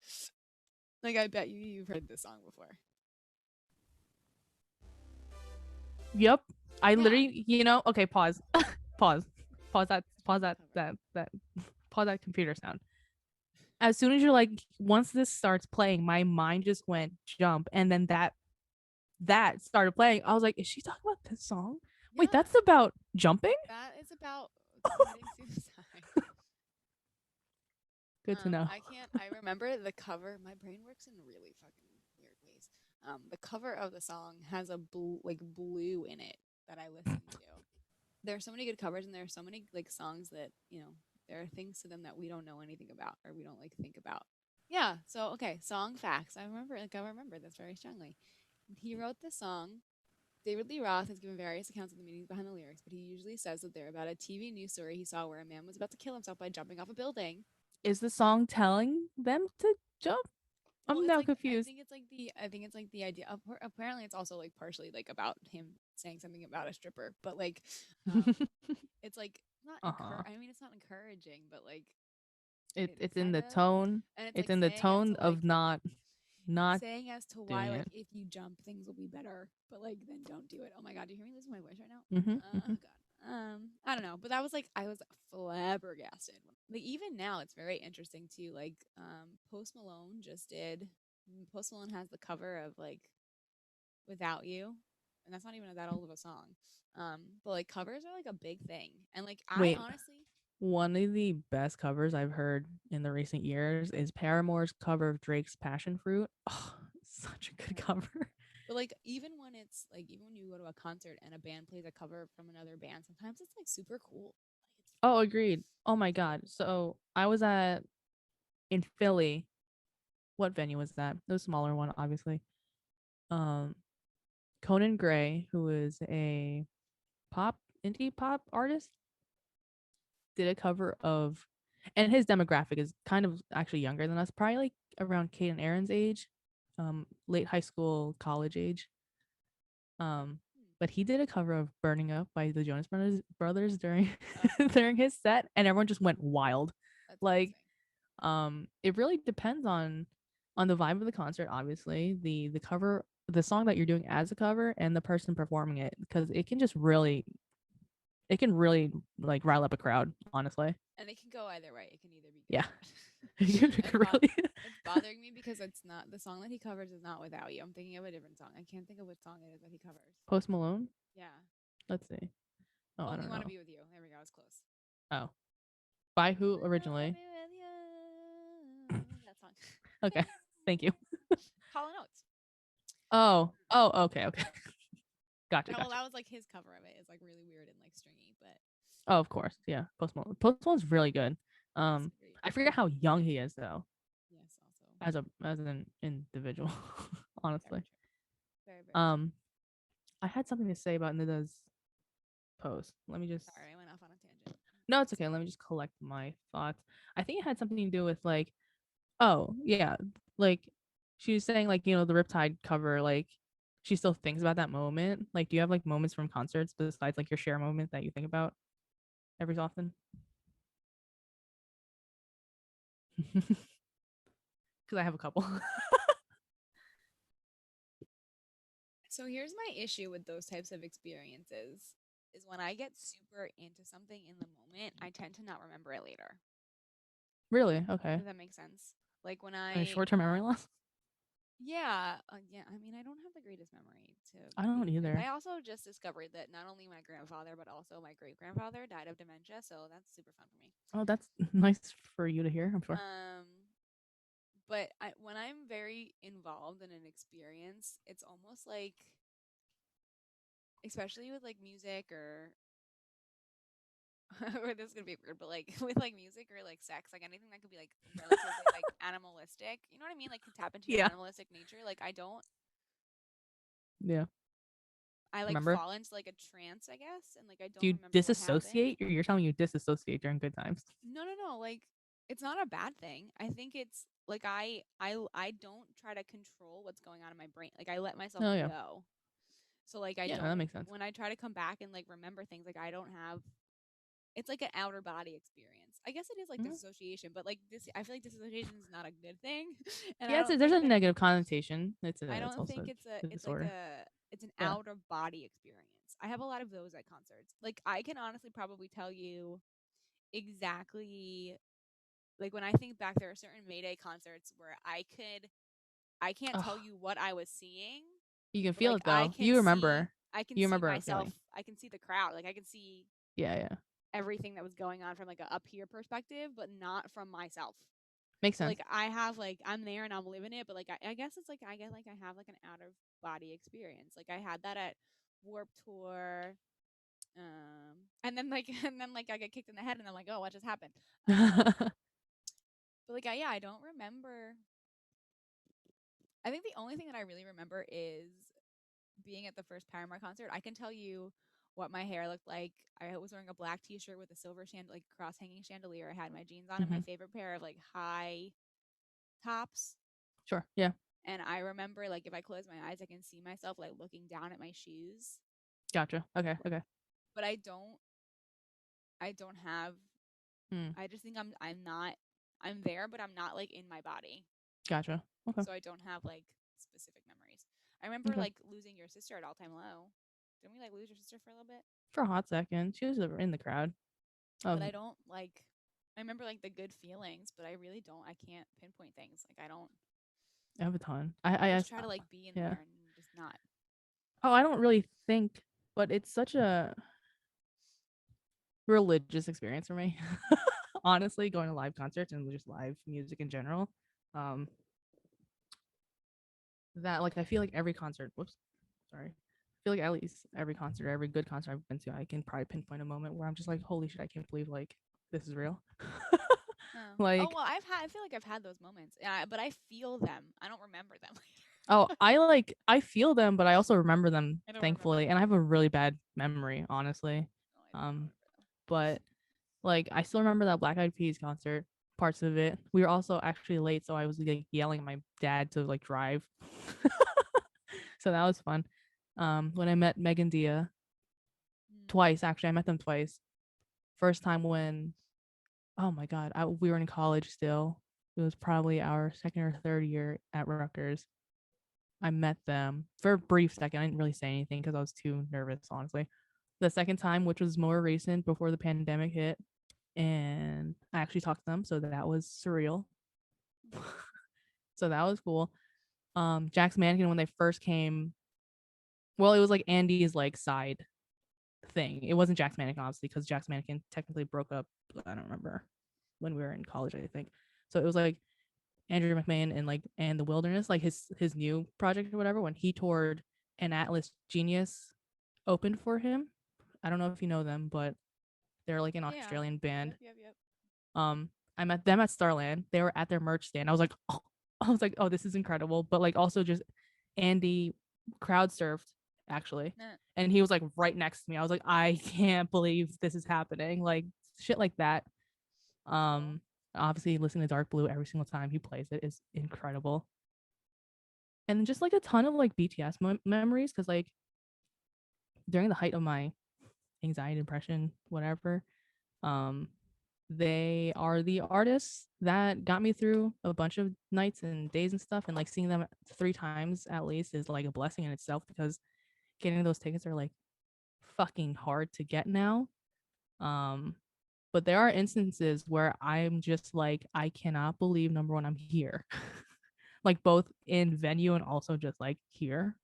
Like I bet you've heard this song before. Yep. I Yeah, literally, okay, pause. Pause. Pause that it's pause from the that cover. that that pause that computer sound. As soon as you're like, once this starts playing, my mind just went jump, and then that started playing. I was like, is she talking about this song? Wait, Yeah, that's about jumping? that is about committing suicide. Good to know. I can't. I remember the cover. My brain works in really fucking weird ways. The cover of the song has a blue in it that I listen to. There are so many good covers, and there are so many like songs that there are things to them that we don't know anything about or we don't like think about. Yeah. So okay, song facts. I remember this very strongly. He wrote the song. David Lee Roth has given various accounts of the meanings behind the lyrics, but he usually says that they're about a TV news story he saw where a man was about to kill himself by jumping off a building. Is the song telling them to jump? Well, I'm it's now like confused. I think it's like the idea. Apparently, it's also like partially like about him saying something about a stripper, but like, it's like not Uh-huh. I mean, it's not encouraging, but like it It's in kind the of, tone. and it's It's like in the saying as tone to like of not saying as to why doing like it. if you jump things will be better, but like then don't do it. Oh my god, do you hear me losing my voice right now? Mm-hmm, Oh mm-hmm. god. I don't know, but that was like I was flabbergasted. Like even now, it's very interesting too. Like Post Malone just did. Post Malone has the cover of like Without You, and that's not even that old of a song. But like covers are like a big thing, and like I Wait, honestly, one of the best covers I've heard in the recent years is Paramore's cover of Drake's Passion Fruit. Oh, such a good oh, cover. but like even when you go to a concert and a band plays a cover from another band, sometimes it's like super cool. Like it's Oh, really agreed. Oh my it's god. So I was in Philly. What venue was that? It was a smaller one, obviously. Um, Conan Gray, who is a indie pop artist, did a cover of, and his demographic is kind of actually younger than us, probably like around Kate and Aaron's age, late high school, college age. hmm, But he did a cover of "Burning Up" by the Jonas Brothers during okay, during his set, and everyone just went wild. that's Like, amazing. it really depends on the vibe of the concert, obviously, the cover, the song that you're doing as a cover, and the person performing it, because it can really like rile up a crowd, honestly. And it can go either way. It can either be good Yeah. or bad. It and can really. it's bothering me because it's not the song that he covers is not Without You. I'm thinking of a different song. I can't think of what song it is that he covers. Post Malone. Yeah. Let's see. Oh, I Only don't Want to know. Be With You. There we go. It's close. Oh, by who Only want to originally? be with you. That song. Okay. Thank you. Hall and Oates. Oh, okay, okay. Gotcha, Well, gotcha. that was like his cover of it. It's like really weird and like stringy, but Oh, of course. Yeah. Post Malone. Post Malone's really good. yes, agreed. I forget how young he is though, Yes, also as an individual, very honestly. true. Very, very true. Um, I had something to say about Nida's post. Let me just. Sorry, I went off on a tangent. No, it's okay. Let me just collect my thoughts. I think it had something to do with like, oh yeah, like she was saying like the Riptide cover, like she still thinks about that moment. Like, do you have like moments from concerts besides like your share moment that you think about every so often? Because I have a couple. So here's my issue with those types of experiences is when I get super into something in the moment, I tend to not remember it later. Really? Okay. If that makes sense. Like when Short term memory loss? yeah, I mean, I don't have the greatest memory to I don't begin with. either. I also just discovered that not only my grandfather but also my great grandfather died of dementia, so that's super fun for me. Oh, that's nice for you to hear, I'm sure. But when I'm very involved in an experience, it's almost like, especially with like music or or this is gonna be weird, but like with like music or like sex, like anything that could be like relatively like animalistic, you know what I mean? Like can tap into your Yeah. animalistic nature. Like Yeah. I like Remember? fall into like a trance, I guess, and like I Do don't you remember what happened. disassociate? You're telling me you disassociate during good times. No. Like it's not a bad thing. I think it's like I don't try to control what's going on in my brain. Like I let myself Oh yeah. go. So like I Yeah, that don't makes sense. when I try to come back and like remember things, like I don't have it's like an outer body experience. I guess it is like Mhm. dissociation, but like this I feel like dissociation is not a good thing. And I Yeah, don't there's think a that negative connotation. I It's don't also think a it's like disorder. it's an Yeah. out of body experience. I have a lot of those at concerts. Like I can honestly probably tell you exactly, like when I think back, there are certain Mayday concerts where I can't tell Oh, you what I was seeing, you can but feel like it though. I can You see remember a myself, feeling. I can see the crowd, like I can see Yeah, yeah. everything that was going on from like a up here perspective, but not from myself. Makes So sense. like I have like I'm there and I'm living it, but like I guess it's like I get like I have like an out of body experience. Like I had that at Warp Tour, and then like and then like I get kicked in the head and I'm like, oh, what just happened? But like yeah, I don't remember. I think the only thing that I really remember is being at the first Paramore concert. I can tell you what my hair looked like. I was wearing a black T-shirt with a silver like cross hanging chandelier. I had my jeans on and my Hmm. favorite pair of like high tops. Sure. Yeah. And I remember like if I close my eyes, I can see myself like looking down at my shoes. Gotcha. Okay. Okay. But I don't have. Hmm. I just think I'm not. I'm there, but I'm not like in my body. Gotcha. Okay. So I don't have like specific memories. I remember Okay. like losing your sister at All Time Low. Didn't we like lose your sister for a little bit? For a hot second, she was in the crowd. But Of I don't like. I remember like the good feelings, but I really don't. I can't pinpoint things. Like I don't. of a ton. I just try to like be in Yeah. there and just not. Oh, I don't really think, but it's such a religious experience for me. Honestly, going to live concerts and just live music in general. Um, that like I feel like every concert. Whoops, sorry. I feel like at least every concert, every good concert I've been to, I can probably pinpoint a moment where I'm just like, holy shit, I can't believe like this is real. Oh. Oh Like, well, I've had. I feel like I've had those moments. Yeah, but I feel them. I don't remember them oh, later. I feel them, but I also remember them I don't remember thankfully, them. and I have a really bad memory, honestly. No, I don't Um, remember them. but like I still remember that Black Eyed Peas concert, parts of it. We were also actually late, so I was like yelling at my dad to like drive. So that was fun. When I met Megan Dia Mm. twice, actually, I met them twice. First time when, oh my god, we were in college still. It was probably our second or third year at Rutgers. I met them for a brief second. I didn't really say anything because I was too nervous, honestly. The second time, which was more recent before the pandemic hit, and I actually talked to them, so that was surreal. So that was cool. Jack's Mannequin when they first came, well, it was like Andy's like side thing. It wasn't Jack's Mannequin obviously because Jack's Mannequin technically broke up. I don't remember when we were in college, I think. So it was like Andrew McMahon and like and the Wilderness, like his new project or whatever. When he toured and Atlas Genius opened for him. I don't know if you know them, but they're like an Yeah. Australian band. Yep. Um, I met them at Starland. They were at their merch stand. I was like, oh, I was like, oh, this is incredible. But like also just Andy crowd surfed actually. Nah. And he was like right next to me. I was like, I can't believe this is happening. Like shit like that. That's cool. Um, Obviously listening to Dark Blue every single time he plays it is incredible. And just like a ton of like BTS memories because like during the height of my anxiety, depression, whatever, um, they are the artists that got me through a bunch of nights and days and stuff. And like seeing them 3 times at least is like a blessing in itself because getting those tickets are like fucking hard to get now. Um, but there are instances where I'm just like, I cannot believe number one, I'm here. Like both in venue and also just like here.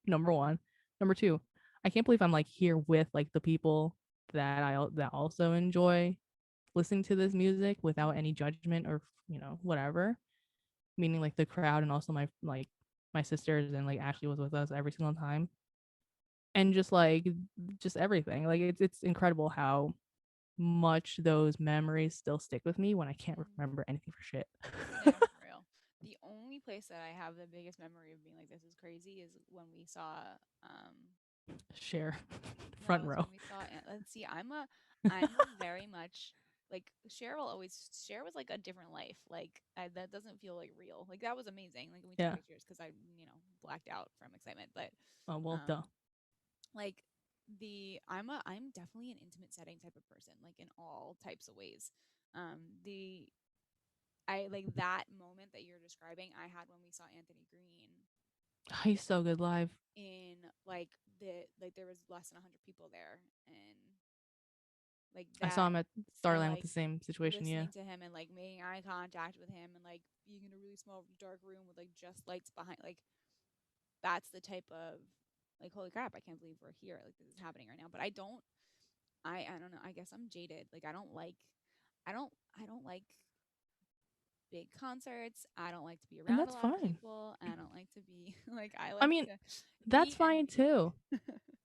Number one. Number two, I can't believe I'm like here with like the people that also enjoy listening to this music without any judgment or whatever. Meaning like the crowd and also my sisters and like Ashley was with us every single time. And just everything. Like it's incredible how much those memories still stick with me when I can't Mm. remember anything for shit. Yeah, for real. The only place that I have the biggest memory of being like this is crazy is when we saw Share front no, it's row. when we saw let's see, I'm a very much like Cher was like a different life. Like that doesn't feel like real. Like that was amazing. Like we took Yeah. pictures because I, blacked out from excitement, but Oh well, duh. um like I'm definitely an intimate setting type of person, like in all types of ways. The I like that moment that you're describing I had when we saw Anthony Green He's so good live. in like there was less than 100 people there, and like I saw that, him at and Starland with like the same situation. Yeah. listening to him and like making eye contact with him and like being in a really small dark room with like just lights behind, like that's the type of like holy crap, I can't believe we're here, like this is happening right now. But I don't know, I guess I'm jaded. Like I don't like big concerts. I don't like to be And around a that's lot of fine. people. I don't like to be like I I like mean, to that's be and fine be. too.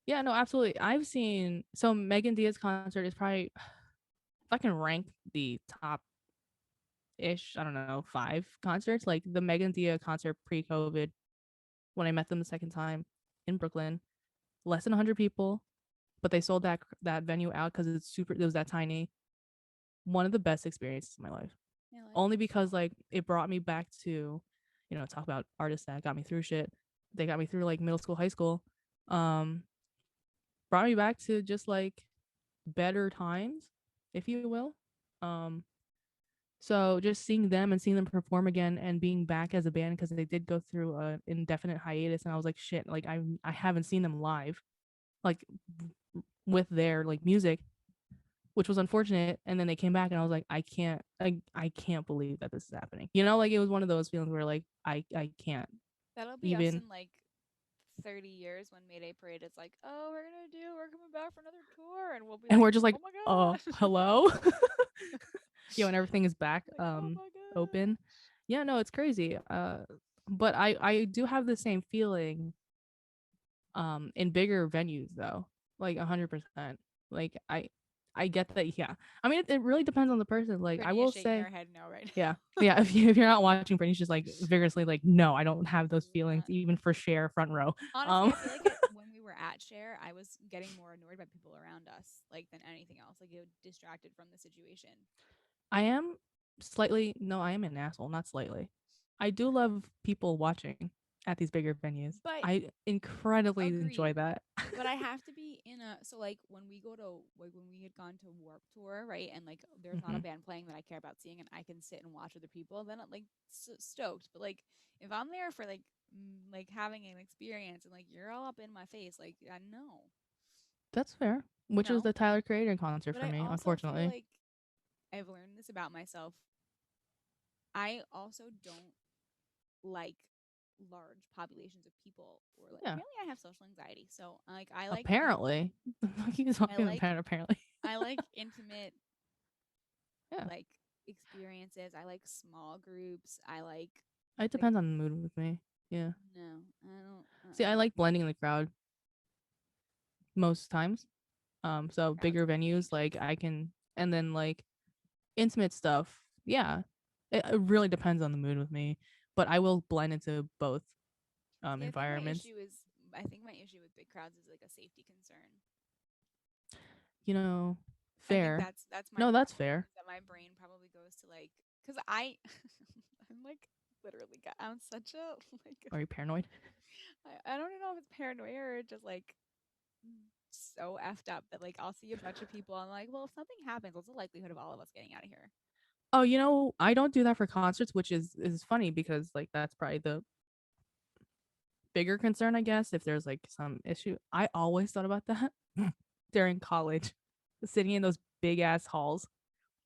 Yeah, no, absolutely. I've seen so Megan Diaz concert is probably if I can rank the top ish, I don't know, 5 concerts, like the Megan Diaz concert pre-COVID when I met them the second time in Brooklyn, less than 100 people, but they sold that venue out because it was that tiny. One of the best experiences of my life. Yeah, like Only because like it brought me back to, talk about artists that got me through shit. They got me through like middle school, high school. Um, Brought me back to just like better times, if you will. Um, so just seeing them and seeing them perform again and being back as a band because they did go through an indefinite hiatus, and I was like, shit, like I haven't seen them live, like with their like music, which was unfortunate. And then they came back, and I was like, I can't believe that this is happening. Like it was one of those feelings where like I can't that'll be us even. in like 30 years when Mayday Parade is like, oh, we're coming back for another tour, and we'll be And like, we're just like, oh my oh, god, hello. And everything is back like oh my open. gosh. Yeah, no, it's crazy. But I do have the same feeling in bigger venues though, like 100%. Like I get that. Yeah, I mean it really depends on the person. Like I Brittany is will shaking say, her head no right yeah, now. yeah. If you're not watching, Brittany's just like vigorously like, no, I don't have those Absolutely feelings not. even for share front row. Honestly, Um, I feel like when we were at Share, I was getting more annoyed by people around us, like than anything else. Like it distracted from the situation. I am slightly no, I am an asshole, not slightly. I do love people watching at these bigger venues. But I incredibly enjoy agreed. that. But I have to be in a so like when we go to like when we had gone to Warp Tour, right? And like there's not a Hmm. band playing that I care about seeing, and I can sit and watch other people. Then I'm like stoked. But like if I'm there for like like having an experience and like you're all up in my face, like I know, That's fair. you Which was know. the Tyler Creator concert But for I me, also feel unfortunately. like I've learned this about myself. I also don't like large populations of people, or like Yeah. apparently I have social anxiety. So like I like Apparently. He was I talking like about apparently. I like intimate Yeah. like experiences. I like small groups. I It like depends on the mood with me. Yeah. no, I don't See, I like blending in the crowd most times. So crowds bigger make me venues, like anxious. I can, and then like intimate stuff. Yeah. It really depends on the mood with me, but I will blend into both See, I think my environments. issue is I think my issue with big crowds is like a safety concern. You know, I think fair. that's my No, that's problem fair. is that my brain probably goes to like because I I'm like literally I'm such a like Are you paranoid? I don't know if it's paranoia or just like so effed up that like I'll see a bunch of people and I'm like, well, if something happens, what's the likelihood of all of us getting out of here? Oh, I don't do that for concerts, which is funny because like that's probably the bigger concern, I guess, if there's like some issue. I always thought about that during college, sitting in those big ass halls.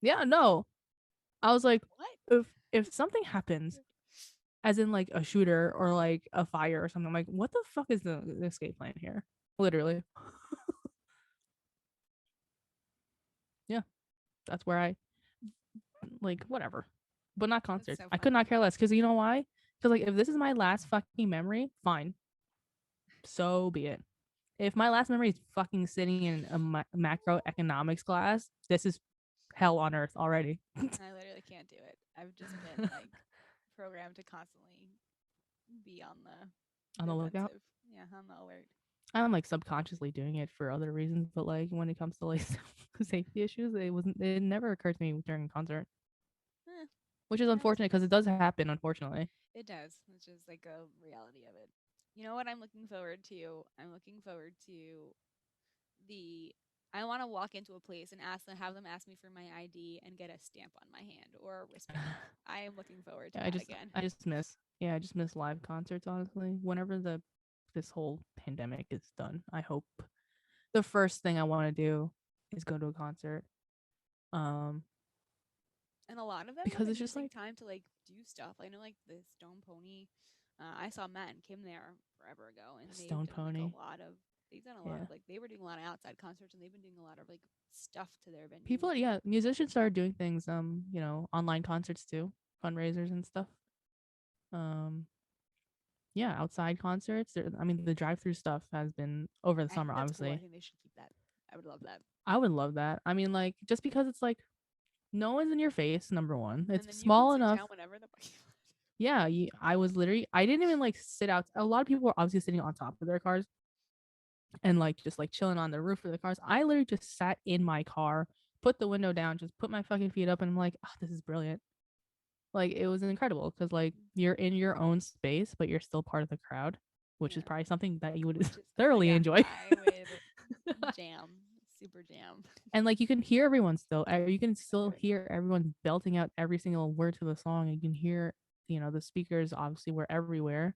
Yeah, no. I was like, What? if something happens, as in like a shooter or like a fire or something, I'm like, what the fuck is the escape plan here? Literally. Yeah, that's where I like whatever. But not That's concerts. so I could funny. not care less because you know why? Because like if this is my last fucking memory, fine. So be it. If my last memory is fucking sitting in a macroeconomics class, this is hell on earth already. I literally can't do it. I've just been like programmed to constantly be on On the the lookout. defensive. Yeah, on the alert. I'm like subconsciously doing it for other reasons, but like when it comes to like safety issues, it never occurred to me during a concert, Eh, which is that's unfortunate because it does happen, unfortunately. it does, which is like a reality of it. You know what I'm looking forward to? I'm looking forward to the I want to walk into a place and have them ask me for my ID and get a stamp on my hand or a wristband. I am looking forward to Yeah, that again. I just miss live concerts, honestly. Whenever this whole pandemic is done, I hope the first thing I want to do is go to a concert. Um, And a lot of them have because been it's just using like time to like do stuff. I know like the Stone Pony. I saw Matt and Kim there forever ago, and Stone Pony. they've done a lot Yeah. of like they were doing a lot of outside concerts, and they've been doing a lot of like stuff to their venue. People, yeah, musicians started doing things, online concerts too, fundraisers and stuff. Um, yeah, outside concerts. I mean, the drive-through stuff has been over the I think summer, that's cool. I obviously. think they should keep that. I would love that. I would love that. I mean, like, just because it's like no one's in your face, number one. And It's then you can small sit enough. down whenever the fuck you want. Yeah, I didn't even like sit out. A lot of people were obviously sitting on top of their cars and like just like chilling on the roof of the cars. I literally just sat in my car, put the window down, just put my fucking feet up, and I'm like, oh, this is brilliant. Like it was incredible because like you're in your own space, but you're still part of the crowd, which is Yeah, probably something that you would which is oh my thoroughly god, enjoy. I would jam, super jam. And like you can hear everyone still, you can still Right. hear everyone belting out every single word to the song. You can hear, the speakers obviously were everywhere.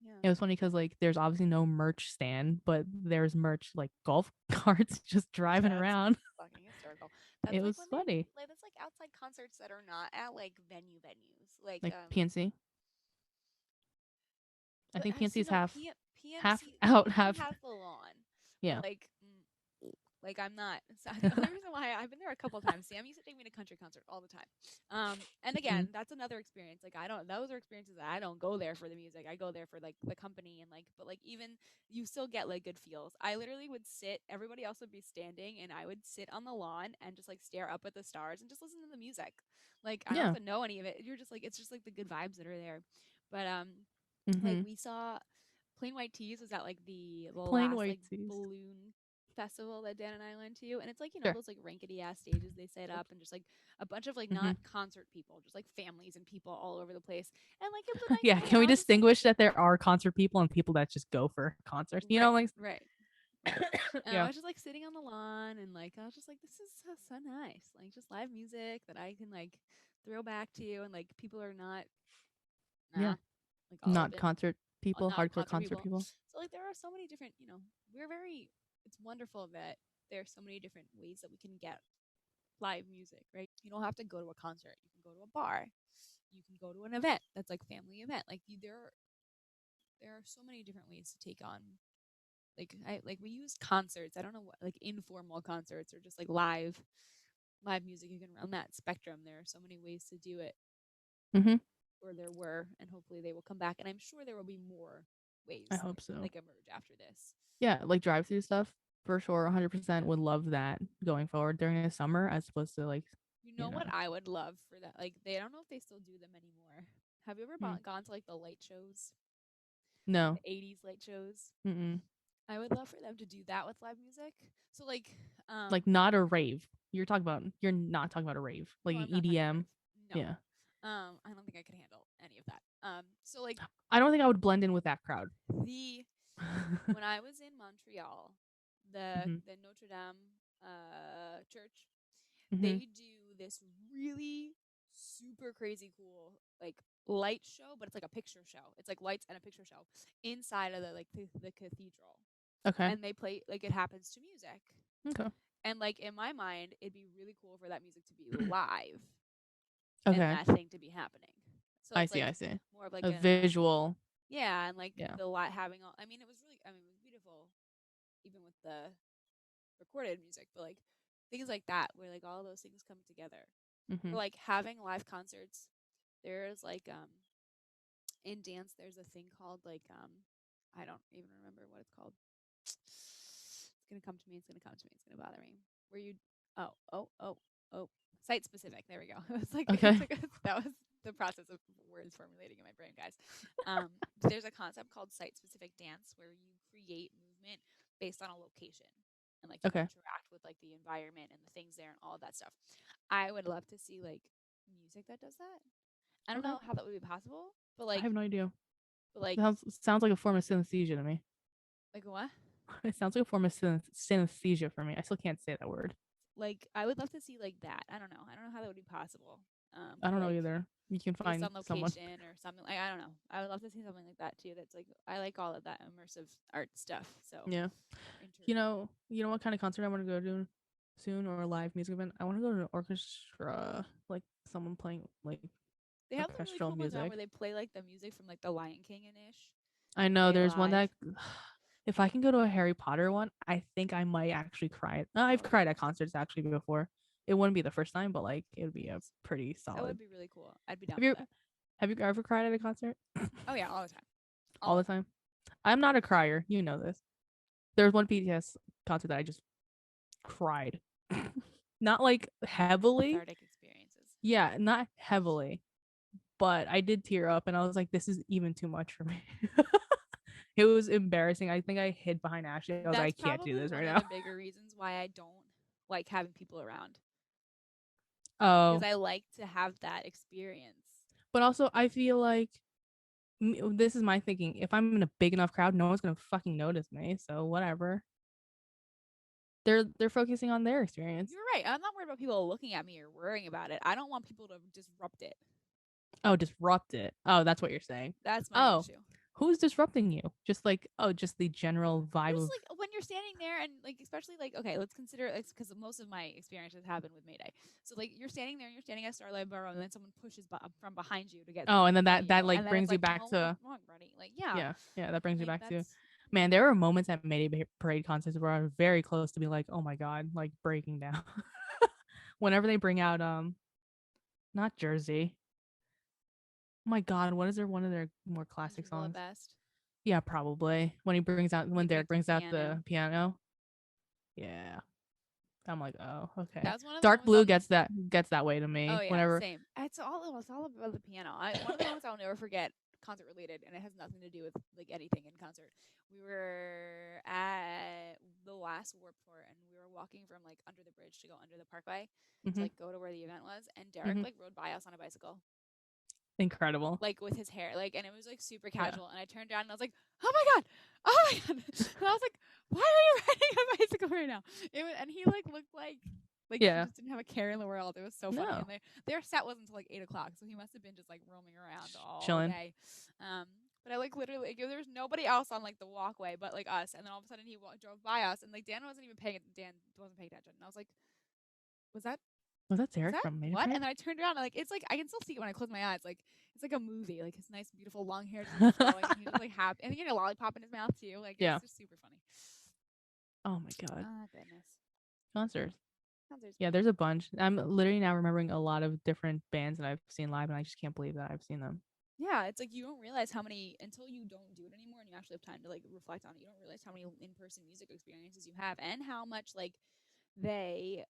Yeah. It was funny because like there's obviously no merch stand, but there's merch like golf carts just driving That's around. fucking hysterical. It That's like was when they funny. like that's like outside concerts that are not at like venues. Like Like PNC. I but think I see PNC's no half PMC out, PMC half has the lawn, but yeah. like I'm not. So the only reason why I've been there a couple of times. Sam used to take me to country concerts all the time. And Mm, again, that's another experience. Like I don't. Those are experiences that I don't go there for the music. I go there for like the company and like. But like even you still get like good feels. I literally would sit. Everybody else would be standing, and I would sit on the lawn and just like stare up at the stars and just listen to the music. Like I don't yeah. have to know any of it. You're just like it's just like the good vibes that are there. But like Mm-hmm. we saw Plain White Tees was at like the Plain last white like tees. balloon festival that Dan and I went to, and it's like Sure. those like rinkety ass stages they set up, and just like a bunch of like Mm-hmm. not concert people, just like families and people all over the place, and like it was a nice Yeah. night, Can and we I was just like, distinguish that there are concert people and people that just go for concerts? right, Like right. And I yeah. was just like sitting on the lawn, and like I was just like, this is so nice, like just live music that I can like throw back to, and like people are not Yeah. nah, like all up Not in concert people, not hardcore concert concert people. people. So like there are so many different, we're very. It's wonderful that there are so many different ways that we can get live music, right? You don't have to go to a concert. You can go to a bar. You can go to an event that's like family event. Like there are so many different ways to take on like we use concerts. I don't know what like informal concerts or just like live music. You can run that spectrum. There are so many ways to do it, Mm-hmm. or there were, and hopefully they will come back. And I'm sure there will be more I ways hope so. like emerge after this. Yeah, like drive through stuff for sure. 100% would love that going forward during the summer as opposed to like, You you know know. what I would love for that? Like they I don't know if they still do them anymore. Have you ever Hmm. gone to like the light shows? No. the 80s light shows. Mm-mm. I would love for them to do that with live music. So Like not a rave. You're not talking about a rave. Like no, I'm not talking about EDM. rave. No. Yeah. I don't think I could handle any of that. So like I don't think I would blend in with that crowd. the when I was in Montreal, Mm-hmm. the Notre Dame church, Mm-hmm. they do this really super crazy cool like light show, but it's like a picture show. It's like lights and a picture show inside of the cathedral. Okay. And they play like it happens to music. Okay. And like in my mind, it'd be really cool for that music to be live and Okay. that thing to be happening. So I it's see. like I see. more of like A a visual. yeah, and like Yeah. the light having all. I mean, it was really. I mean, it was beautiful, even with the recorded music, but like things like that where like all those things come together. Mm-hmm. Or like having live concerts. There's like in dance there's a thing called like I don't even remember what it's called. It's gonna come to me. It's gonna come to me. It's gonna bother me. Where you oh site specific. There we go. It was like it Okay. took us, that was the process of words formulating in my brain, guys. There's a concept called site specific dance where you create movement based on a location and like you Okay. interact with like the environment and the things there and all of that stuff. I would love to see like music that does that. I don't Okay. know how that would be possible, I have no idea. but like Sounds like a form of synesthesia to me. like what? It sounds like a form of synesthesia for me. I still can't say that word. Like I would love to see like that. I don't know. I don't know how that would be possible. I But don't know like either. You can based find on someone. location or something like I don't know. I would love to see something like that too. That's like I like all of that immersive art stuff. So Yeah. You know what kind of concert I want to go to soon or a live music event? I want to go to an orchestra, like someone playing like they have the really orchestral cool ones now music. where they play like the music from like the Lion King and ish. I They know play it there's one live. that if I can go to a Harry Potter one, I think I might actually cry. That I've would be cried at cool. concerts actually before. It wouldn't be the first time, but like it would be a pretty That would solid. be really cool. I'd be down Have for you that. have you ever cried at a concert? Oh yeah, all the time. All All the the time. time. I'm not a crier. You know this. There's one BTS concert that I just cried. Not like heavily. Cathartic experiences. Yeah, not heavily, but I did tear up and I was like, this is even too much for me. It was embarrassing. I think I hid behind Ashley. I was like, That's I can't do probably this right one of now. the bigger reasons why I don't like having people around because Oh, I like to have that experience. but also I feel like this is my thinking. If I'm in a big enough crowd, no one's gonna fucking notice me. So whatever. They're focusing on their experience. You're right. I'm not worried about people looking at me or worrying about it. I don't want people to disrupt it. Oh, disrupt it. Oh, that's what you're saying. That's my Oh, issue. who's disrupting you? Just like just the general vibe Just of. like when you're standing there and like especially like okay, let's consider it because most of my experiences happen with Mayday. So like you're standing there and you're standing at Starlight Borough and then someone pushes from behind you to get Oh, and in then front of that you like and then it's brings you like back to wrong, buddy. Like yeah, yeah, that brings you like back to that's man, there were moments at Mayday Parade concerts where I was very close to be like, oh my god, like breaking down. Whenever they bring out not Jersey. Oh my god, what is their one of their more classic miserable at songs? best. Yeah, probably. When Like Derek Victor brings out Piano. the piano. Yeah. I'm like, oh, okay. That was one of the Dark moments Blue I'll gets that way to oh me. yeah, Whenever same. It's all about the piano. One of the moments I'll never forget, concert related, and it has nothing to do with like anything in concert. We were at the last Warp Tour, and we were walking from like under the bridge to go under the Parkway to hmm like go to where the event was, and Derek hmm like rode by us on a bicycle, incredible. like with his hair, like, and it was like super Yeah. casual. And I turned around and I was like, oh my god, and I was like, why are you riding a bicycle right now? And he like looked like he Yeah. just didn't have a care in the world. It was so funny. No. And their set wasn't until like 8 o'clock, so he must have been just like roaming around all Chilling. day. But I like literally like, there was nobody else on like the walkway but like us. And then all of a sudden he drove by us, and like Dan wasn't paying attention. And I was like, was that Was that was Derek that from Mayday what? Parade? And then I turned around and like it's like I can still see it when I close my eyes. Like it's like a movie. Like his nice, beautiful long hair just flowing, and he was like happy. And he had a lollipop in his mouth too. Like it was Yeah. just super funny. Oh my god. Oh goodness, Concerts. concerts, Yeah, man. there's a bunch. I'm literally now remembering a lot of different bands that I've seen live, and I just can't believe that I've seen them. Yeah, it's like you don't realize how many until you don't do it anymore, and you actually have time to like reflect on it. You don't realize how many in-person music experiences you have, and how much like they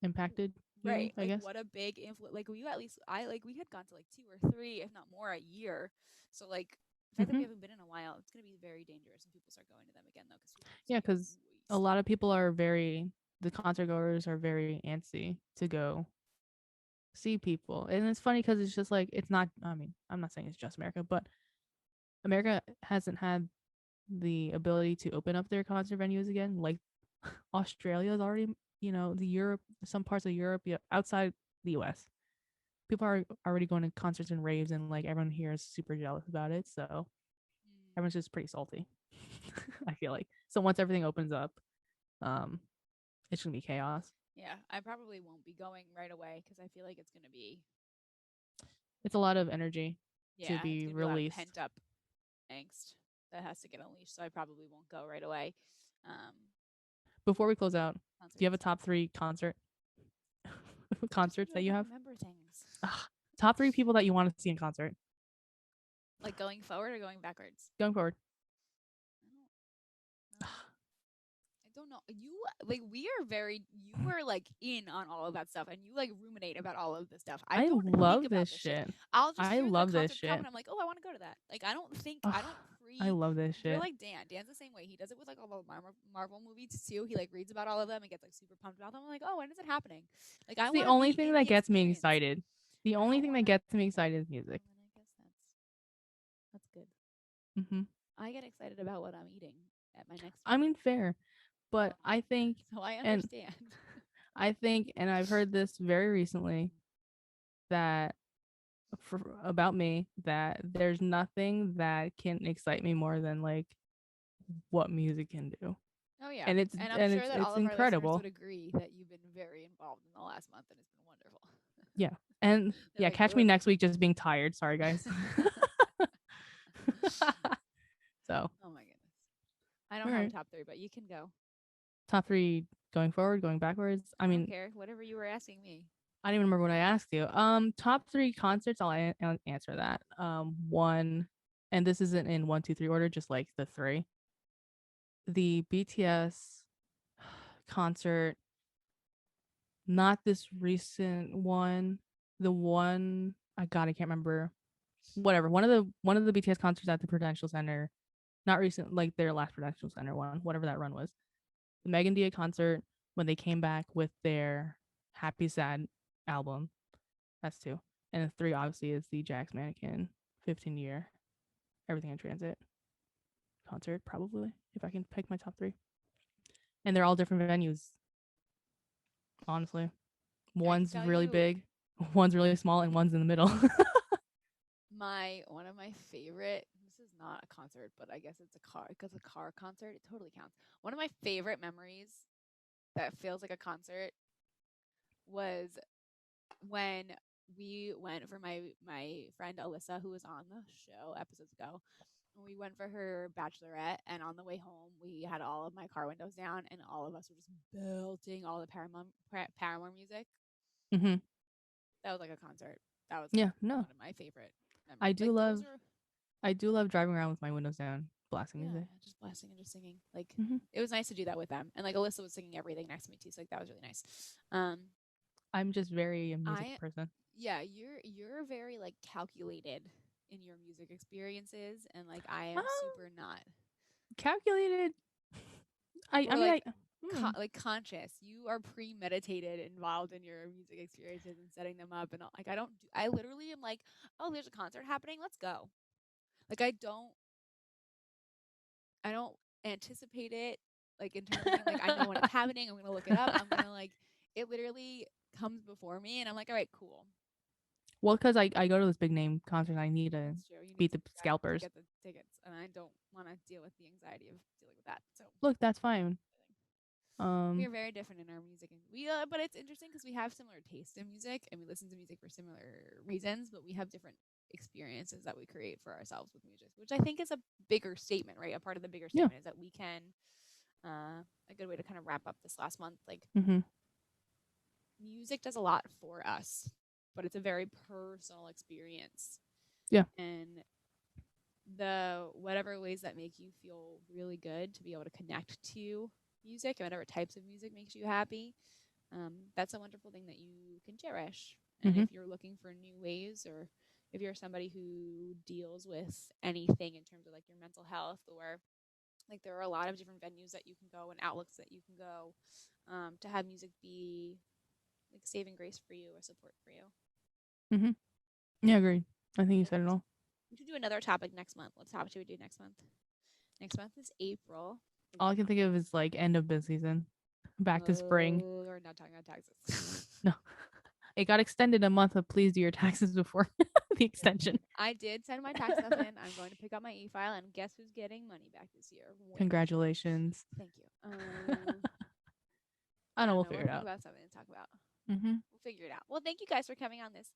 Impacted you, right I like guess. what a big influence. Like we at least I like we had gone to like two or three, if not more, a year. So like The fact that we Hmm. haven't been in a while, it's going to be very dangerous when people start going to them again, though, because people are just Yeah, going to get because a wasted. lot of people are the concert goers are very antsy to go see people. And it's funny because it's just like, it's not, I mean, I'm not saying it's just America, but America hasn't had the ability to open up their concert venues again. Like Australia is already, the Europe, some parts of Europe, yeah, outside the US. People are already going to concerts and raves, and like everyone here is super jealous about it. So Mm. everyone's just pretty salty. I feel like. So once everything opens up, um, it's gonna be chaos. Yeah, I probably won't be going right away because I feel like it's going to be, It's a lot of energy to yeah, it's be going to be a lot of released. pent up angst that has to get unleashed. So I probably won't go right away. Um, Before we close out, do you have a concerts. top 3 I just told concerts you I that you don't have? remember things. Ugh, top 3 people that you want to see in concert Like going forward or going backwards? going forward. I don't know. I don't know. You like we are very you are like in on all of that stuff and you like ruminate about all of this stuff. I I don't think love about this this shit. shit. I'll just I hear the love this concerts come shit. and I'm like, oh, I want to go to that. Like I don't think Ugh, I don't I pre. love this You're shit. like Dan. Dan's the same way. He does it with like all the Marvel movies too. He like reads about all of them and gets like super pumped about them. I'm like, oh, when is it happening? Like I It's the want to only be thing in that the gets me experience. excited. The I only don't thing want that to. gets me Okay. excited is music. Well, then I guess that's good. Hmm. I get excited about what I'm eating at my next I meal. mean, fair, but I think, So I and understand. and I've heard this very recently that about me that there's nothing that can excite me more than like what music can do, Oh yeah, and and I'm sure that all it's of our listeners incredible. would agree that you've been very involved in the last month, and it's been wonderful. Yeah, and They're yeah, like, catch me good. next week just being tired. Sorry, guys. So, Oh my goodness, I don't all have a right, top three, but you can go. top 3 going forward, going backwards. I I don't mean, care. Whatever you were asking me. I don't even remember what I asked you. Top 3 concerts. I'll answer that. One, and this isn't in 1, 2, 3 order, just like the 3. The BTS concert, not this recent one. The one I can't remember. Whatever. One of the BTS concerts at the Prudential Center. Not recent, like their last Prudential Center one, whatever that run was. The Megan Dia concert when they came back with their Happy Sad album. That's 2. And the 3 obviously is the Jax Mannequin 15-year Everything in Transit concert, probably, if I can pick my top 3. And they're all different venues, honestly. I can One's tell really you big, one's really small, and one's in the middle. my one of my favorite. This is not a concert, but I guess it's a car because a car concert. It totally counts. One of my favorite memories that feels like a concert was when we went for my friend Alyssa, who was on the show episodes ago. We went for her bachelorette, and on the way home, we had all of my car windows down, and all of us were just belting all the Paramore music. Hmm. That was like a concert. That was like Yeah, no, one of my favorite I memories. do Like those love are I do love driving around with my windows down, blasting yeah, music. just blasting and just singing. Like Hmm. it was nice to do that with them, and like Alyssa was singing everything next to me too. So like that was really nice. I'm just very a music I person. yeah, you're very like calculated in your music experiences, and like I Um, am super not. calculated. I Or mean, like hmm. like conscious. You are premeditated, involved in your music experiences and setting them up, and all. Like I don't. I literally am like, oh, there's a concert happening. Let's go. Like I don't anticipate it. Like in terms of being like, I know when it's happening. I'm gonna look it up. I'm gonna like. It literally comes before me, and I'm like, all right, cool. Well, because I go to this big name concert, I need to That's true. You need beat to the to scalpers. get the tickets, and I don't want to deal with the anxiety of dealing with that. So Look, that's fine. we Um, are very different in our music, and but it's interesting because we have similar taste in music, and we listen to music for similar reasons, but we have different experiences that we create for ourselves with music, which I think is a bigger statement, right? A part of the bigger yeah. statement is that we can, a good way to kind of wrap up this last month, like Hmm. music does a lot for us, but it's a very personal experience, Yeah. and the whatever ways that make you feel really good to be able to connect to music and whatever types of music makes you happy, that's a wonderful thing that you can cherish. And Hmm. if you're looking for new ways or if you're somebody who deals with anything in terms of like your mental health, or like there are a lot of different venues that you can go and outlets that you can go to have music be like saving grace for you or support for you. Mm-hmm. Yeah, agreed. I think you said it And all. we should do another topic next month. What topic should we do next month? Next month is April. All I can think of is like end of busy season, back to spring. Oh, we're not talking about taxes. No, it got extended a month, but please do your taxes before the extension. I did send my tax stuff in. I'm going to pick up my e-file, and guess who's getting money back this year? Wink. Congratulations. Thank you. I know, we'll We'll figure it think out. about something to talk about. Mm-hmm. We'll figure it out. Well, thank you guys for coming on this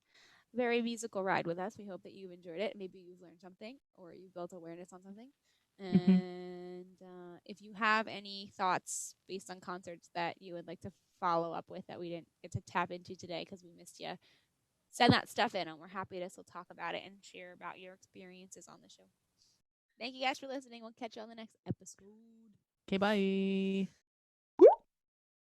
very musical ride with us. We hope that you've enjoyed it. Maybe you've learned something or you've built awareness on something. Mm-hmm. And if you have any thoughts based on concerts that you would like to follow up with that we didn't get to tap into today because we missed you, send that stuff in and we're happy to still talk about it and share about your experiences on the show. Thank you guys for listening. We'll catch you on the next episode. Okay, bye.